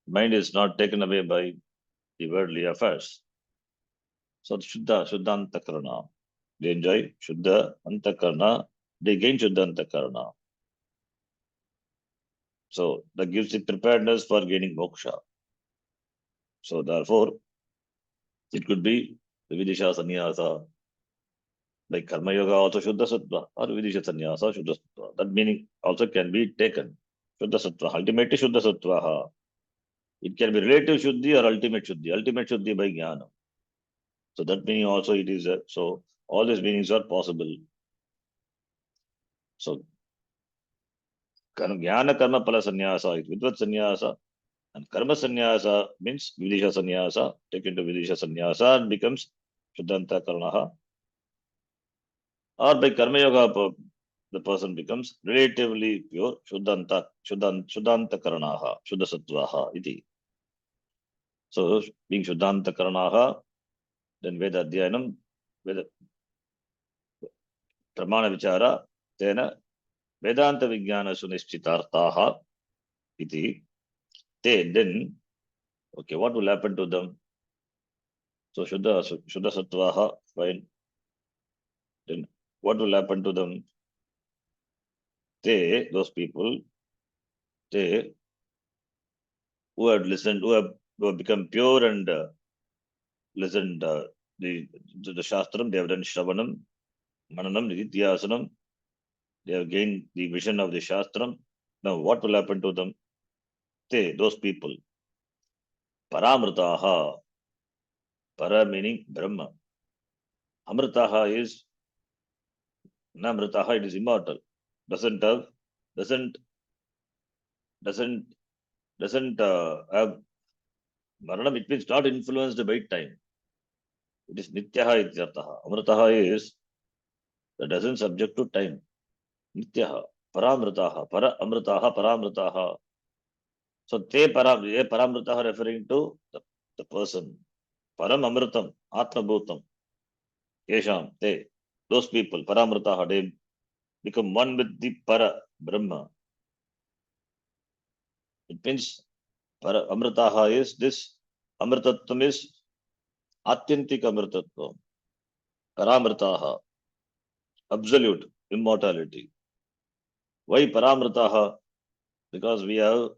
Mind is not taken away by the worldly affairs. So Shuddha Antakarana. They enjoy Shuddha Antakarana. They gain Shuddha Antakarana. So that gives the preparedness for gaining moksha. So therefore, it could be the Vidisha Sannyasa. Like Karma Yoga also Shuddha Sattva, or Vidisha Sannyasa Shuddha Sattva. That meaning also can be taken. Shuddha Sattva. Ultimately Shuddha Sattva. It can be relative Shuddhi or ultimate Shuddhi. Ultimate Shuddhi by Jnana. So that meaning also it is so all these meanings are possible. So jnana karma pala sannyasa is vidvat sannyasa, and karma sannyasa means vidisha sannyasa, taken to vidisha sannyasa and becomes shuddhanta karanaha. Or by karma yoga the person becomes relatively pure shuddhanta karanaha, shuddha sattvaha iti. So being shuddhanta karanaha, then veda adhyanam, veda pramana vichara, tena Vedanta Vijnana Sunishchitartaha iti. Then, okay, what will happen to them? So Shuddha Sattvaha, fine. Then what will happen to them? Those people, they who have listened, who have become pure and listened the Shastram, they have done Shravanam, Mananam, Nididhyasanam, they have gained the vision of the Shastram. Now what will happen to them? Those people, Paramritaha, Para meaning Brahma. Amritaha is Namritaha, it is immortal. Doesn't have, doesn't, doesn't, doesn't have Maranam, it means not influenced by time. It is Nityaha Ityartaha. Amritaha is that doesn't subject to time. Nityaha, Paramritaha, Para Amritaha, Paramritaha. So Paramritaha referring to the person. Param Amritam, Atma Bhutam. Yesham, those people, Paramritaha, they become one with the Para, Brahma. It means Para Amritaha is this, Amritatvam is Atyantik Amritatvam. Paramritaha, absolute immortality. Why Paramritaha? Because we have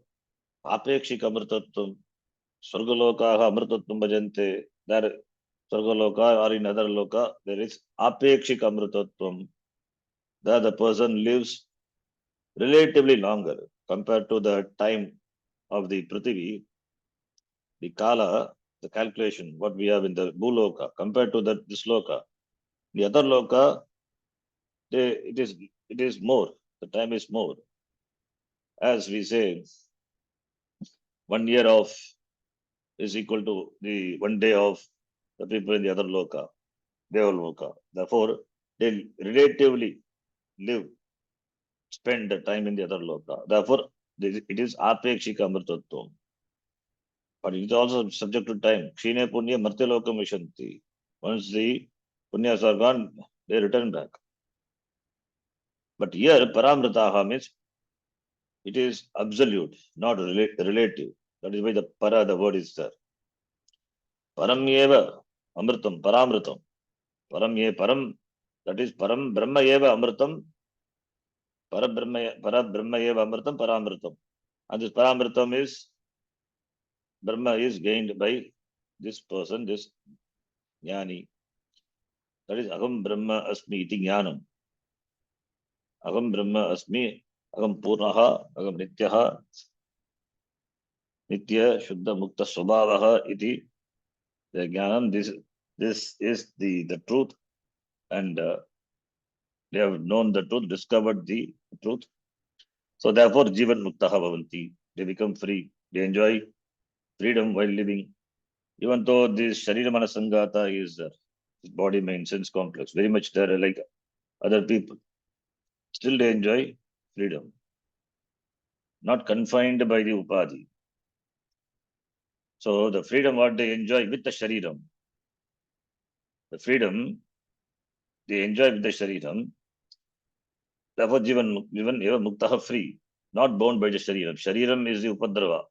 Apekshik Amritatvam. Swargalokaha Amritatvam bhajante. There Swargaloka or in other loka, there is Apekshik Amritatvam. There the person lives relatively longer compared to the time of the Prithvi. The Kala, the calculation, what we have in the Bhuloka, compared to this loka. The other loka, it is more. The time is more. As we say, 1 year of is equal to the 1 day of the people in the other loka, Deval loka. Therefore, they relatively spend the time in the other loka. Therefore, it is apekshika amrtatvam. But it is also subject to time. Kshine punya martya lokam vishanti. Once the punyas are gone, they return back. But here, paramritaha means it is absolute, not relative. That is why the para, the word is there. Paramyeva amritam, paramritam. Param, that is Param Brahma Eva Amritam, Para Brahma Eva Amritam, Paramritam. And this Paramritam is Brahma is gained by this person, this Jnani. That is Aham Brahma Asmi iti Jnanam. Aham Brahma Asmi, Aham Purnaha, Aham Nityaha, Nitya Shuddha Mukta Swabhavaha iti. The Jnanam, this is the truth, and they have known the truth, discovered the truth. So therefore, Jivan Muktaha Bhavanti. They become free. They enjoy freedom while living. Even though this Sharira Manasangata is body, mind, sense complex, very much there like other people. Still they enjoy freedom. Not confined by the Upadhi. So the freedom what they enjoy with the Shariram. The freedom they enjoy with the Shariram. Therefore, Jivan Eva Muktaha free. Not bound by the Shariram. Shariram is the Upadrava.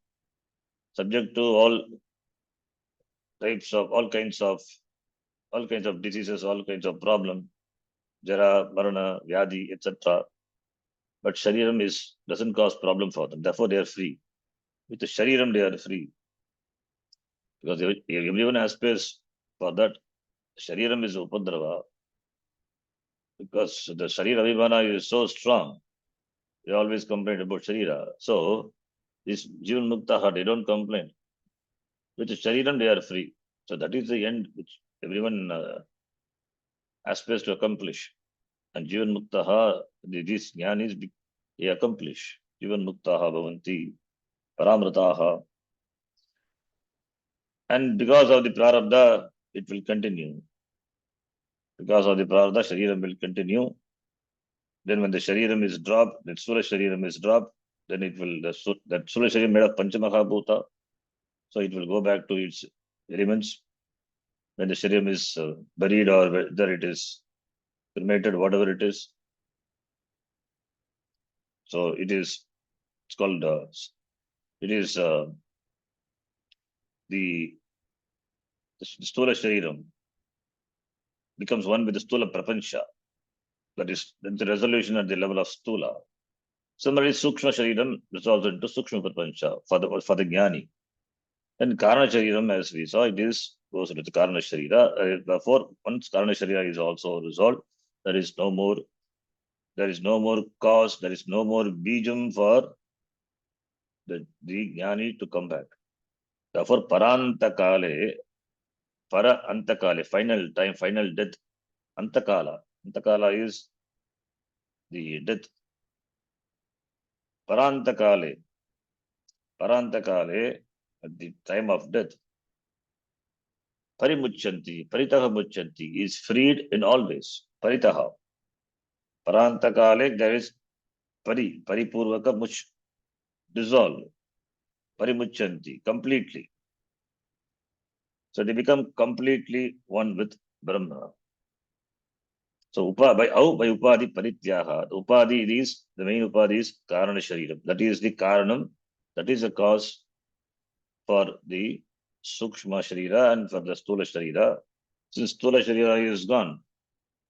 Subject to all types of, all kinds of diseases, all kinds of problems, Jara, Marana, Vyadi, etc. But Shariram doesn't cause problem for them. Therefore, they are free. With the Shariram, they are free. Because everyone aspires for that. Shariram is Upadrava. Because the Sharira Vimana is so strong. They always complain about Sharira. So, this Jivan Muktaha, they don't complain. With the Shariram, they are free. So, that is the end which everyone aspires to accomplish. And Jivan Muktaha, this Jnanis, they accomplish. Jivan Muktaha Bhavanti, Paramrataha. And because of the Prarabdha, it will continue. Because of the Prarabdha, Shariram will continue. Then when the Shariram is dropped, the Sura Shariram is dropped, then it will, that Sura Shariram made of Panchamahabhuta, so it will go back to its elements. When the Shariram is buried or whether it is cremated, whatever it is. So it's called, it is the Stula Shariram becomes one with the Stula Prapancha. That's the resolution at the level of Stula. Similarly, Sukshma Shariram resolves into Sukshma Prapancha for the Jnani. And Karana Shariram, as we saw, it is goes into the Karana Sharira. Therefore, once Karana Sharira is also resolved, there is no more cause, there is no more bijam for the Jnani to come back. Therefore, Antakale, final time, final death, Antakala. Antakala is the death. Parantakale, at the time of death, Paritaha Muchanti is freed in all ways. Paritaha. Parantakale, there is Paripurvaka Much, dissolve. Parimuchanti, completely. So they become completely one with Brahma. So by Upadi Parityaha, the Upadi is, the main Upadi is Karana Shariram. That is the Karanam, that is the cause for the Sukshma Sharira and for the Stula Sharira. Since Stula Sharira is gone,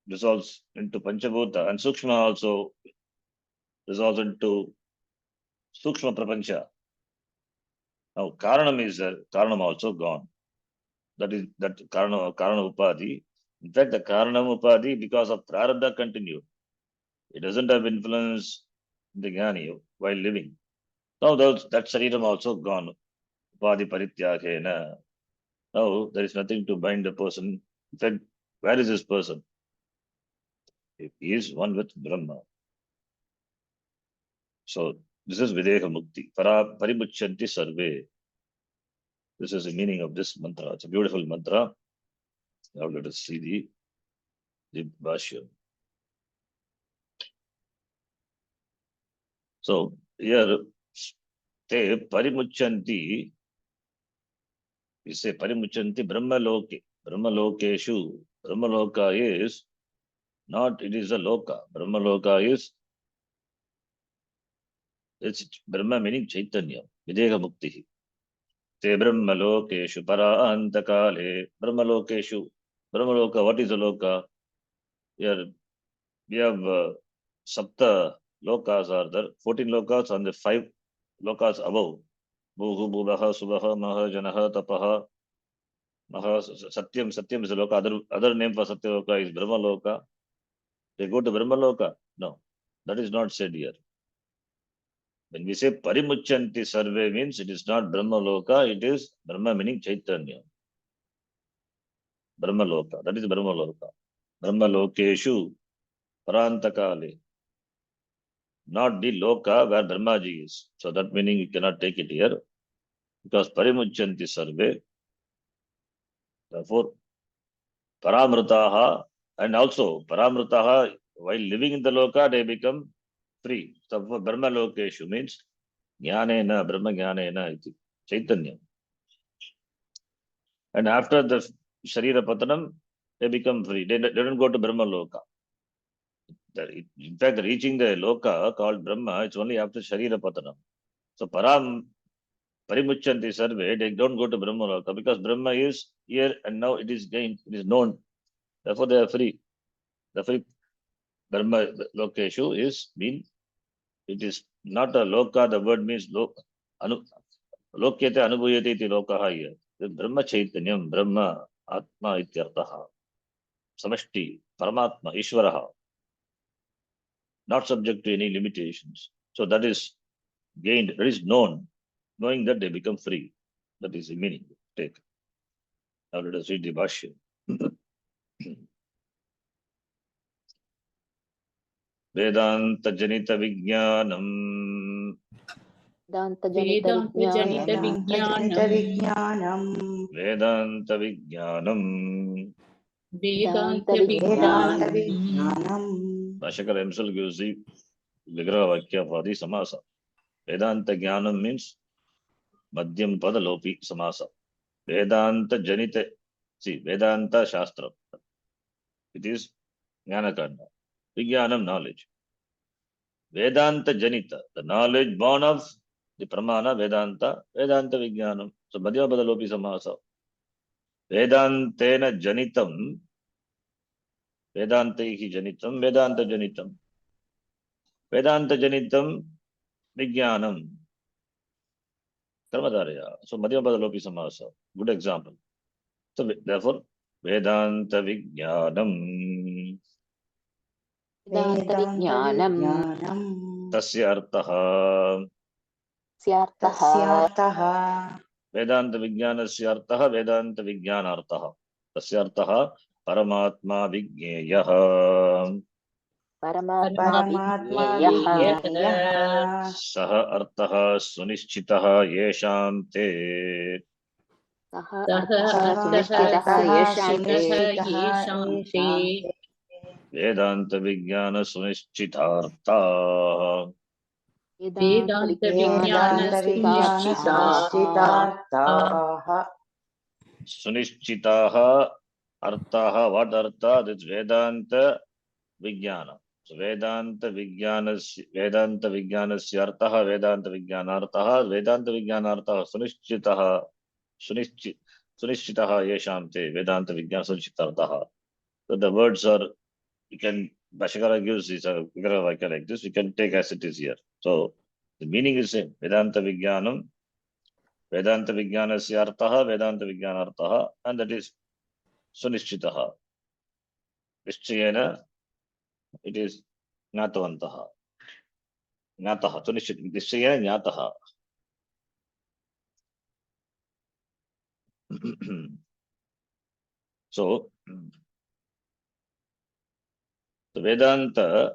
dissolves into Panchabhuta, and Sukshma also dissolves into Sukshma Prapancha. Now Karanam is there, Karanam also gone. That is that Karana Upadi. In fact, the Karanam Upadi, because of Prarabdha, continued. It doesn't have influence in the Jnani while living. Now that Shariram also gone. Upadi Parityakena. Now there is nothing to bind the person. In fact, where is this person? He is one with Brahma. So this is Videha Mukti. Parimuchanti Sarve. This is the meaning of this mantra. It's a beautiful mantra. Now let us see the Bhashya. So here, te Parimuchanti, we say Parimuchanti Brahma Loke. Brahma Lokeshu. Brahma Loka is not, it is a Loka. Brahma Loka is, it's Brahma meaning Chaitanya. Videha Mukti. Te Brahma Lokeshu Parantakale. Brahma Lokeshu. Brahma Loka, what is a Loka? Here we have Sapta Lokas are there. 14 Lokas on the 5 Lokas above. Bhuhu, Bhuvaha, Suvaha, Maha, Janaha, Tapaha, Maha, Satyam. Satyam is a Loka. Other name for Satya Loka is Brahma Loka. They go to Brahma Loka? No. That is not said here. When we say Parimuchanti Sarve means it is not Brahma Loka, it is Brahma meaning Chaitanya. Brahma Loka. That is Brahma Loka. Brahma Lokeshu Parantakale. Not the Loka where Brahmaji is. So that meaning you cannot take it here. Because Parimuchanti Sarve. Therefore, Paramritaha and also Paramritaha, while living in the Loka, they become free. So Brahma Lokeshu means Jnanena, Brahma Jnanena iti, Chaitanya. And after the Sharira Patanam, they become free. They don't go to Brahma Loka. In fact, reaching the Loka called Brahma, it's only after Sharira Patanam. So Parimuchanti Sarve, they don't go to Brahma Loka because Brahma is here and now it is gained, it is known. Therefore, they are free. The free Brahma Lokeshu is mean, it is not a Loka, the word means Lokyate Anubhuyate iti Lokaha here. The Brahma Chaitanyam, Brahma Atma ityartaha. Samashti, Paramatma, Ishvaraha. Not subject to any limitations. So that is gained, that is known. Knowing that they become free. That is the meaning. Take. Now let us read the Bhashya. Vedanta Janita Vijnanam. Vedantajanita Vijnanam. Vedanta Vijnanam. Vedanta Vedanta Vijnanam. Bhashyakara himself gives the Vigraha Vakya for the Samasa. Vedanta Jnanam means Madhyam Pada Lopi Samasa. Vedanta Janita. See, Vedanta Shastra. It is Jnanakanda. Vijnanam knowledge. Vedanta Janita, the knowledge born of the Pramana, Vedanta, Vedanta Vijnanam. So Madhyabadalopi Samasa. Vedantena Janitam, Vedantehi Janitam, Vedanta Janitam. Vedanta Janitam Vijnanam. Karmadarya. So Madhyabadalopi Samasa. Good example. So therefore, Vedanta Vijnanam. वेदान्तविज्ञानम् वेदान्तविज्ञानम् Tasya Artaha. स्यार्थः तस्यार्थः Vedanta Vijnanasya Artaha, Vedanta Vijnanartaha. Tasya Artaha Paramatma Vijñeyaha. परमात्मा परमात्मा विज्ञेयः विज्ञेयः सह अर्थः सुनिश्चितः येषां ते सः सः अर्थः सुनिश्चितः अर्थः येषां ते सुनिश्चितः येषां ते येषां ते वेदान्तविज्ञानसुनिश्चितार्थाः वेदान्तविज्ञानसुनिश्चिताः वेदान्तविज्ञानसुनिश्चितार्थाः सुनिश्चिताः अर्थाः what artha? This Vedanta Vijnana. So Vedanta Vijnanasya artha Vedanta Vijnanartha Vedanta Vijnanartha Sunishtitaha Yesham te Vedanta Vijnana Sunishitartha. So the words are, you can, Bhashakara gives this a Vigrahvakya like this, we can take as it is here. So the meaning is same. Vedanta Vijnanam, Vedanta Vijnanasya artha Vedanta Vijnanartha, and that is Sunishtitaha. Nishchayena, it is Gnatavantaha. Gnataha, Nishchayena Gnataha. So, the Vedanta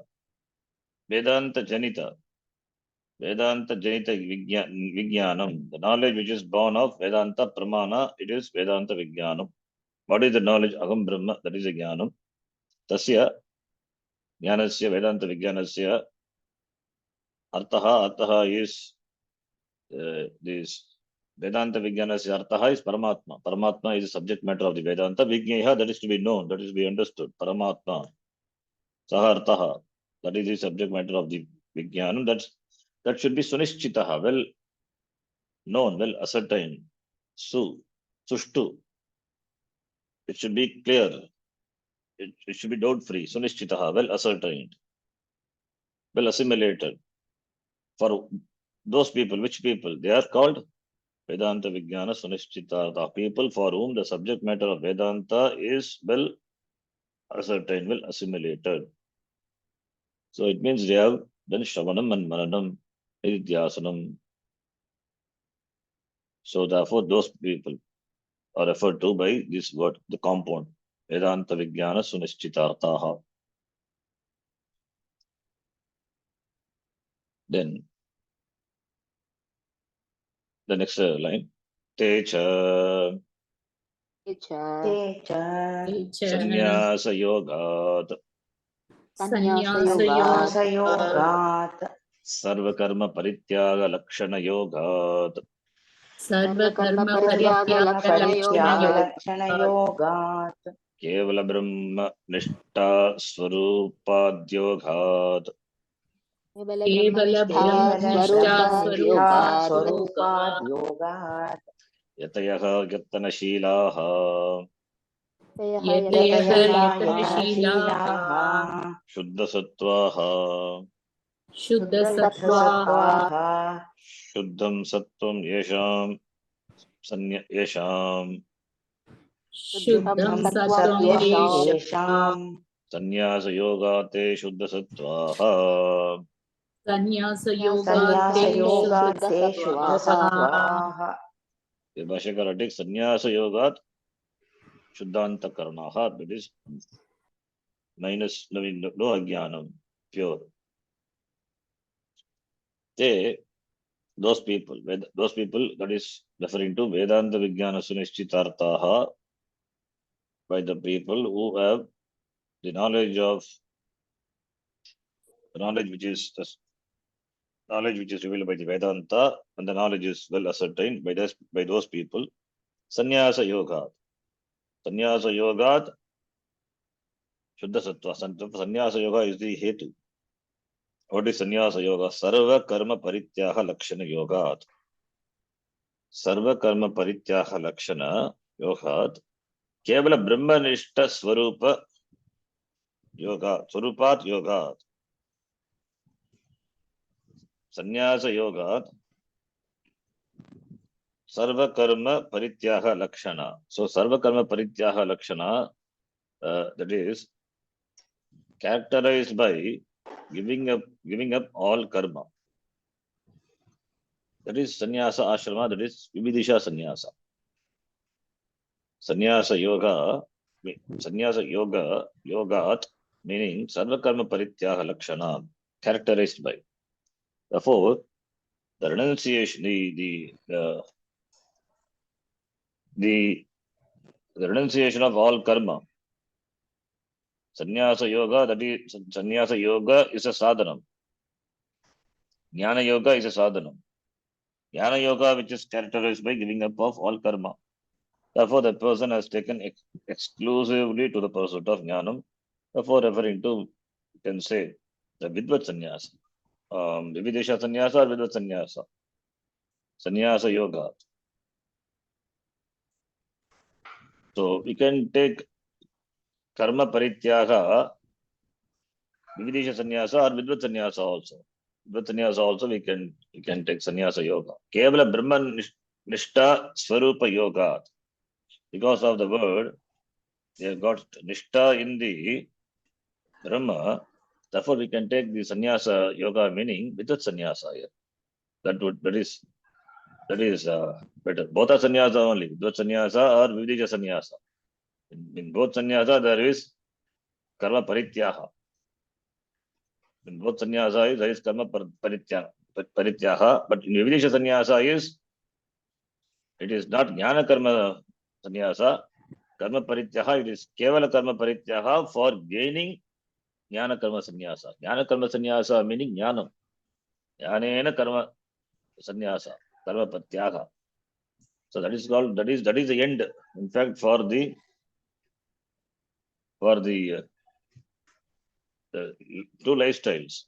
Janita Vijnanam, the knowledge which is born of Vedanta Pramana, it is Vedanta Vijnanam. What is the knowledge? Aham Brahma, that is a Jnanam. Tasya Jnanasya Vedanta Vijnanasya Artaha is this Vedanta Vijnanasya Artaha is Paramatma. Paramatma is the subject matter of the Vedanta. Vijnaya, that is to be known, that is to be understood. Paramatma. Saha Artaha, that is the subject matter of the Vijnanam. That should be Sunishtitaha, well known, well ascertained. Sushtu. It should be clear. It should be doubt free. Sunishtitaha, well ascertained, well assimilated. For those people, which people? They are called Vedanta Vijnana Sunishtita, people for whom the subject matter of Vedanta is well ascertained, well assimilated. So it means they have done Shravanam and Mananam, Nidhyasanam. So therefore, those people are referred to by this word, the compound, Vedanta Vijnana Sunischitarthaha. Then the next line, Techa ये च ते च Sannyasa Yogat संन्यासयोगात् संन्यासयोगात् Sarvakarma Parityaga Lakshana Yogat सर्वकर्मपरित्यागलक्षणयोगात् सर्वकर्मपरित्यागलक्षणयोगात् Kevala Brahma Nishta Swarupadyogat केवलब्रह्मनिष्ठा केवलब्रह्मनिष्ठा स्वरूपयोगात् स्वरूपाद्योगात् Yatayaha Yatanashilaha तयः यतयः यतनशीलाः यतनशीलाः Shuddha Sattvaha शुद्धसत्त्वाः शुद्धसत्त्वाः Shuddham Sattvam Yesham शुद्धं शुद्धं सत्त्वं सत्त्वं येषाम् येषाम् Sannyasa Yogate Shuddha Sattvaha संन्यासयोगात् तेषु संन्यासयोगात् ते शुद्धसत्त्वाः शुद्धसत्त्वाः Bhashakaratik Sannyasa Yogat Shuddhanta Karnaha, that is minus, no Ajnanam, pure. Those people, that is referring to Vedanta Vijnana Sunischitarthaha, by the people who have the knowledge which is revealed by the Vedanta, and the knowledge is well ascertained by those people. Sannyasa Yogat. Sannyasa Yogat Shuddha Sattva. Sannyasa Yoga is the Hetu. What is sannyasa yoga? Sarva karma parityaha lakshana yogat. Sarva karma parityaha lakshana yogat. Kevala brahmanishta swarupa yoga. Swarupat yogat. Sannyasa yogat. Sarva karma parityaha lakshana. So sarva karma parityaha lakshana, that is characterized by giving up all karma. That is sannyasa ashrama, that is vividisha sannyasa. Sannyasa yoga, yogat, meaning sarva karma parityaha lakshana, characterized by. Therefore, the renunciation, the renunciation of all karma. Sannyasa yoga, that is sannyasa yoga is a sadhanam. Jnana yoga is a sadhanam. Jnana yoga, which is characterized by giving up of all karma. Therefore, the person has taken exclusively to the pursuit of jnanam. Therefore, referring to, you can say, the vidvat sannyasa, vividesha sannyasa or vidvat sannyasa, sannyasa yoga. So we can take karma parityaga, vividesha sannyasa or vidvat sannyasa also. Vidvat sannyasa also we can take sannyasa yoga. Kevala brahman nishta swarupa yoga. Because of the word, they have got nishta in the Brahma. Therefore, we can take the sannyasa yoga meaning without sannyasa here. That is better. Both are sannyasa only. Vidvat sannyasa or vividesha sannyasa. In both sannyasa there is karma parityaha. In both sannyasa there is karma parityaha. But in vividesha sannyasa it is not jnana karma sannyasa. Karma parityaha, it is kevala karma parityaha for gaining jnana karma sannyasa. Jnana karma sannyasa meaning jnanam. Jnanena karma sannyasa, karma patyaga. So that is called, that is the end. In fact, for the two lifestyles.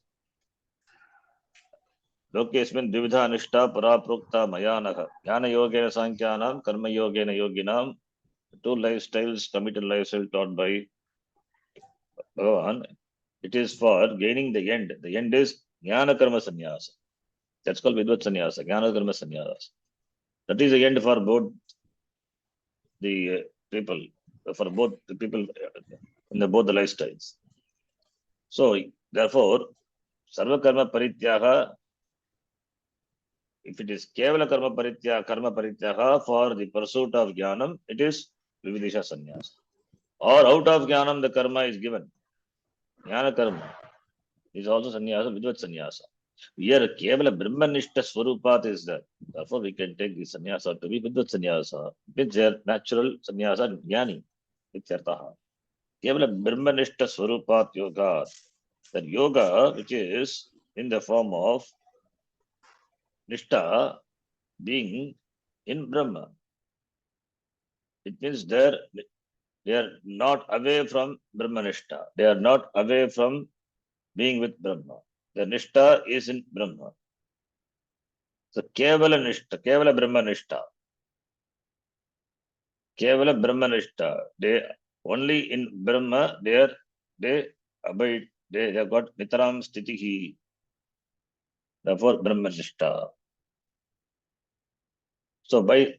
Lokesmin dvividha anishta paraprukta mayanaha. Jnana yogena sankyanam, karma yogena yoginam. Two lifestyles, committed lifestyle taught by Bhagavan. It is for gaining the end. The end is jnana karma sannyasa. That's called vidvat sannyasa, jnana karma sannyasa. That is the end for both the people, for both the people in both the lifestyles. So, therefore, sarva karma parityaga, if it is kevala karma parityaga for the pursuit of jnanam, it is vividesha sannyasa. Or out of jnanam, the karma is given. Jnana karma is also sannyasa, vidvat sannyasa. Here, kevala brahmanishta swarupat is there. Therefore, we can take the sannyasa to be vidvat sannyasa, which is natural sannyasa jnani. Ityartaha. Kevala brahmanishta swarupat yoga. That yoga, which is in the form of nishta, being in Brahma. It means they are not away from Brahmanishta. They are not away from being with Brahma. The nishta is in Brahma. So kevala nishta, kevala Brahmanishta. Kevala Brahmanishta. They only in Brahma, they abide, they have got nitaram stitihi. Therefore, Brahmanishta. So by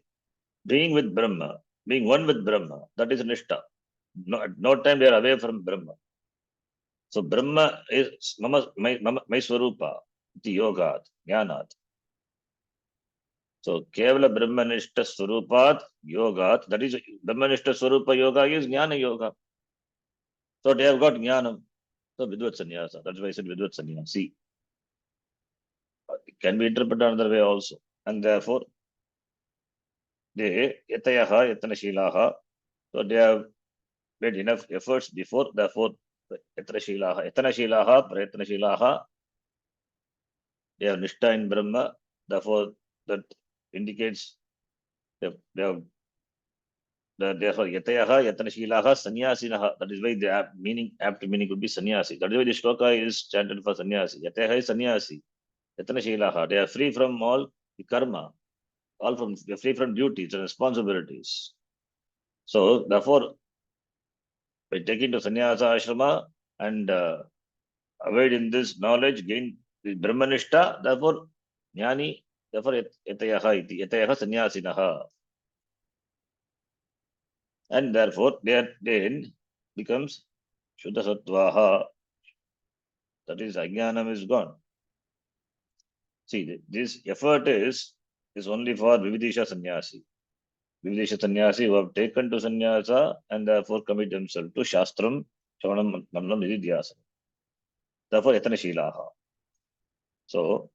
being with Brahma, being one with Brahma, that is nishta. No, at no time they are away from Brahma. So Brahma is my swarupa, the yoga, jnanat. So kevala brahmanishta swarupat yogat, that is brahmanishta swarupa yoga is jnana yoga. So they have got jnanam. So vidvat sannyasa. That's why I said vidvat sannyasi. It can be interpreted another way also. And therefore, they yatayaha, yatanashilaha. So they have made enough efforts before, therefore, yatanashilaha, prayatanashilaha. They have nishta in Brahma, therefore that indicates they have Therefore, yatayaha, yatanashilaha, sannyasinaha. That is why the apt meaning could be sannyasi. That is why the shloka is chanted for sannyasi. Yatayaha is sannyasi. Yatanashilaha. They are free from all the karma, they're free from duties and responsibilities. So, therefore, by taking to sannyasa ashrama and avoid in this knowledge, gain the brahmanishta, therefore, jnani, therefore, yatayaha sannyasinaha. And therefore, then becomes Shuddha Sattvaha, that is, Ajnanam is gone. See, this effort is only for Vividisha Sannyasi. Vividisha Sannyasi who have taken to sannyasa and therefore commit themselves to Shastram, Shavanam, Manam, Nididhyasana. Therefore, Yatana Shilaha. So,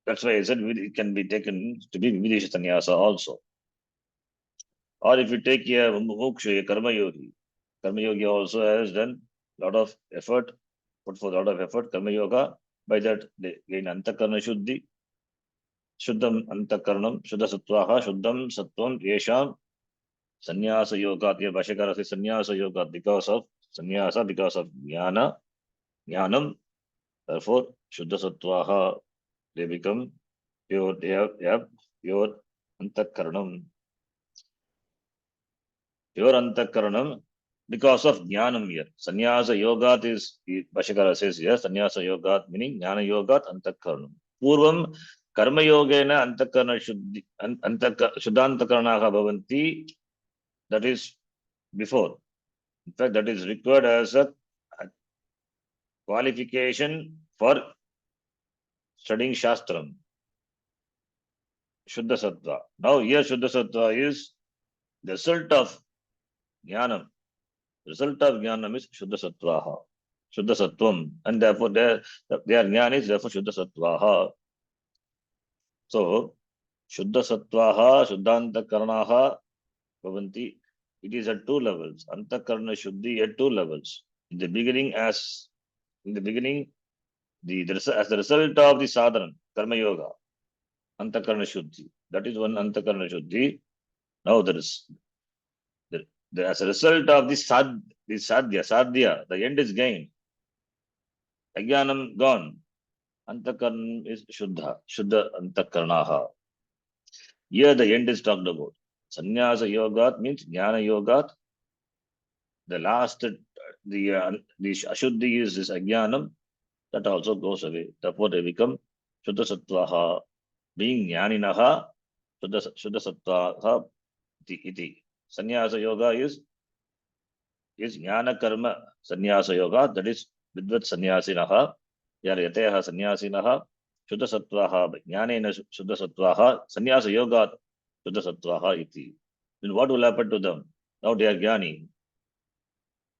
that's why I said it can be taken to be Vividisha Sannyasa also. Or if you take a Muksha, a Karma Yogi also has done a lot of effort, put forth a lot of effort, Karma Yoga. By that, they gain Antakarna Shuddhi, Shuddham Antakaranam, Shuddha Sattvaha, Shuddham Sattvam, Yesham, Sannyasa Yoga, the Bhashakara says Sannyasa Yoga because of Sannyasa, because of Jnanam, therefore, Shuddha Sattvaha, they become pure, they have pure Antakaranam. Pure Antakaranam because of Jnanam here. Sannyasa Yogat is, Bhashakara says here, Sannyasa Yogat meaning Jnana Yogat Antakaranam. Purvam Karma Yogena Antakarana Shuddhantakaranaha Bhavanti, that is before. In fact, that is required as a qualification for studying Shastram. Shuddha Sattva. Now here Shuddha Sattva is the result of Jnanam. Result of Jnanam is Shuddha Sattvaha. Shuddha Sattvam. And therefore their Jnana is therefore Shuddha Sattvaha. So Shuddha Sattvaha, Shuddhantakaranaha Bhavanti. It is at two levels. Antakarana Shuddhi at two levels. In the beginning, as the as the result of the sadhana, Karma Yoga, Antakarana Shuddhi. That is one Antakarana Shuddhi. Now there is as a result of the sadhya, the end is gained. Ajnanam gone. Antakaran is Shuddha Antakaranaha. Here the end is talked about. Sannyasa Yogat means Jnana Yogat. The last, the Ashuddhi is this Ajnanam. That also goes away. Therefore they become Shuddha Sattvaha. Being Jnaninaha, Shuddha Sattvaha iti. Sannyasa Yoga is Jnana Karma Sannyasa Yoga. That is Vidvat Sannyasinaha. Yateha Sannyasinaha. Shuddha Sattvaha. Jnanena Shuddha Sattvaha. Sannyasa Yoga Shuddha Sattvaha iti. Then what will happen to them? Now they are Jnani.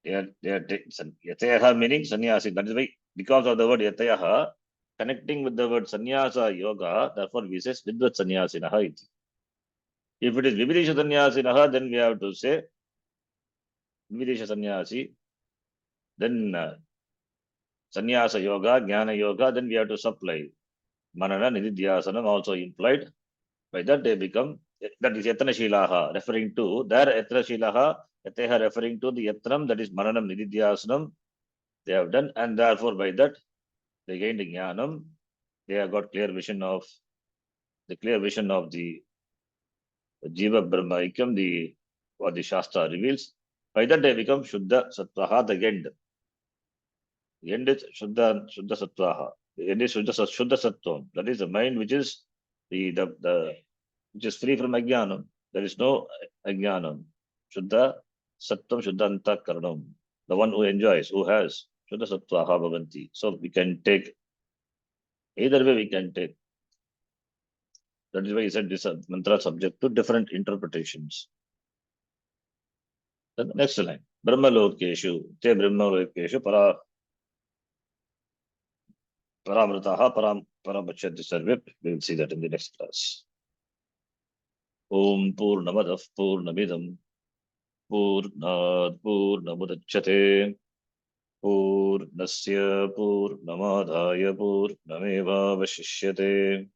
They are Yateha meaning Sannyasi. That is why, because of the word Yateha, connecting with the word Sannyasa Yoga, therefore we say Vidvat Sannyasinaha iti. If it is Vividisha Sannyasinaha, then we have to say Vividisha Sannyasi, then Sannyasa Yoga, Jnana Yoga, then we have to supply Manana, Nididhyasanam also implied. By that they become, that is Yatana Shilaha, referring to, there Yatana Shilaha, Yateha referring to the Yatnam, that is Mananam, Nididhyasanam, they have done, and therefore by that they gained Jnanam, they have got clear vision of the Jiva Brahma Aikyam, what the Shastra reveals. By that they become Shuddha Sattvaha, the end. The end is Shuddha Sattvaha. The end is Shuddha Sattvam. That is the mind which is which is free from Ajnanam. There is no Ajnanam. Shuddha Sattvam, Shuddha Antakaranam. The one who enjoys, who has Shuddha Sattvaha Bhavanti. So we can take, either way we can take. That is why he said this mantra subject to different interpretations. The next line. Brahmalokeshu, te Brahmalokeshu Paramritaha Paramachyati Sarve. We will see that in the next class. Om Purnamadav Purnamidam Purnad Purnamudachyate Purnasya Purnamadaya Purnameva Vashishyate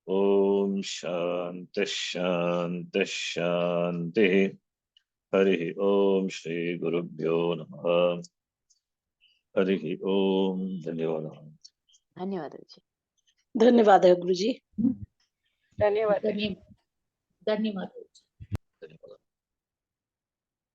Om Shanti Shanti Shanti. Hari Om Shri Gurubhyo Namaha. Hari Om. धन्यवाद. धन्यवाद गुरुजी. धन्यवाद है गुरुजी. धन्यवाद. धन्यवाद.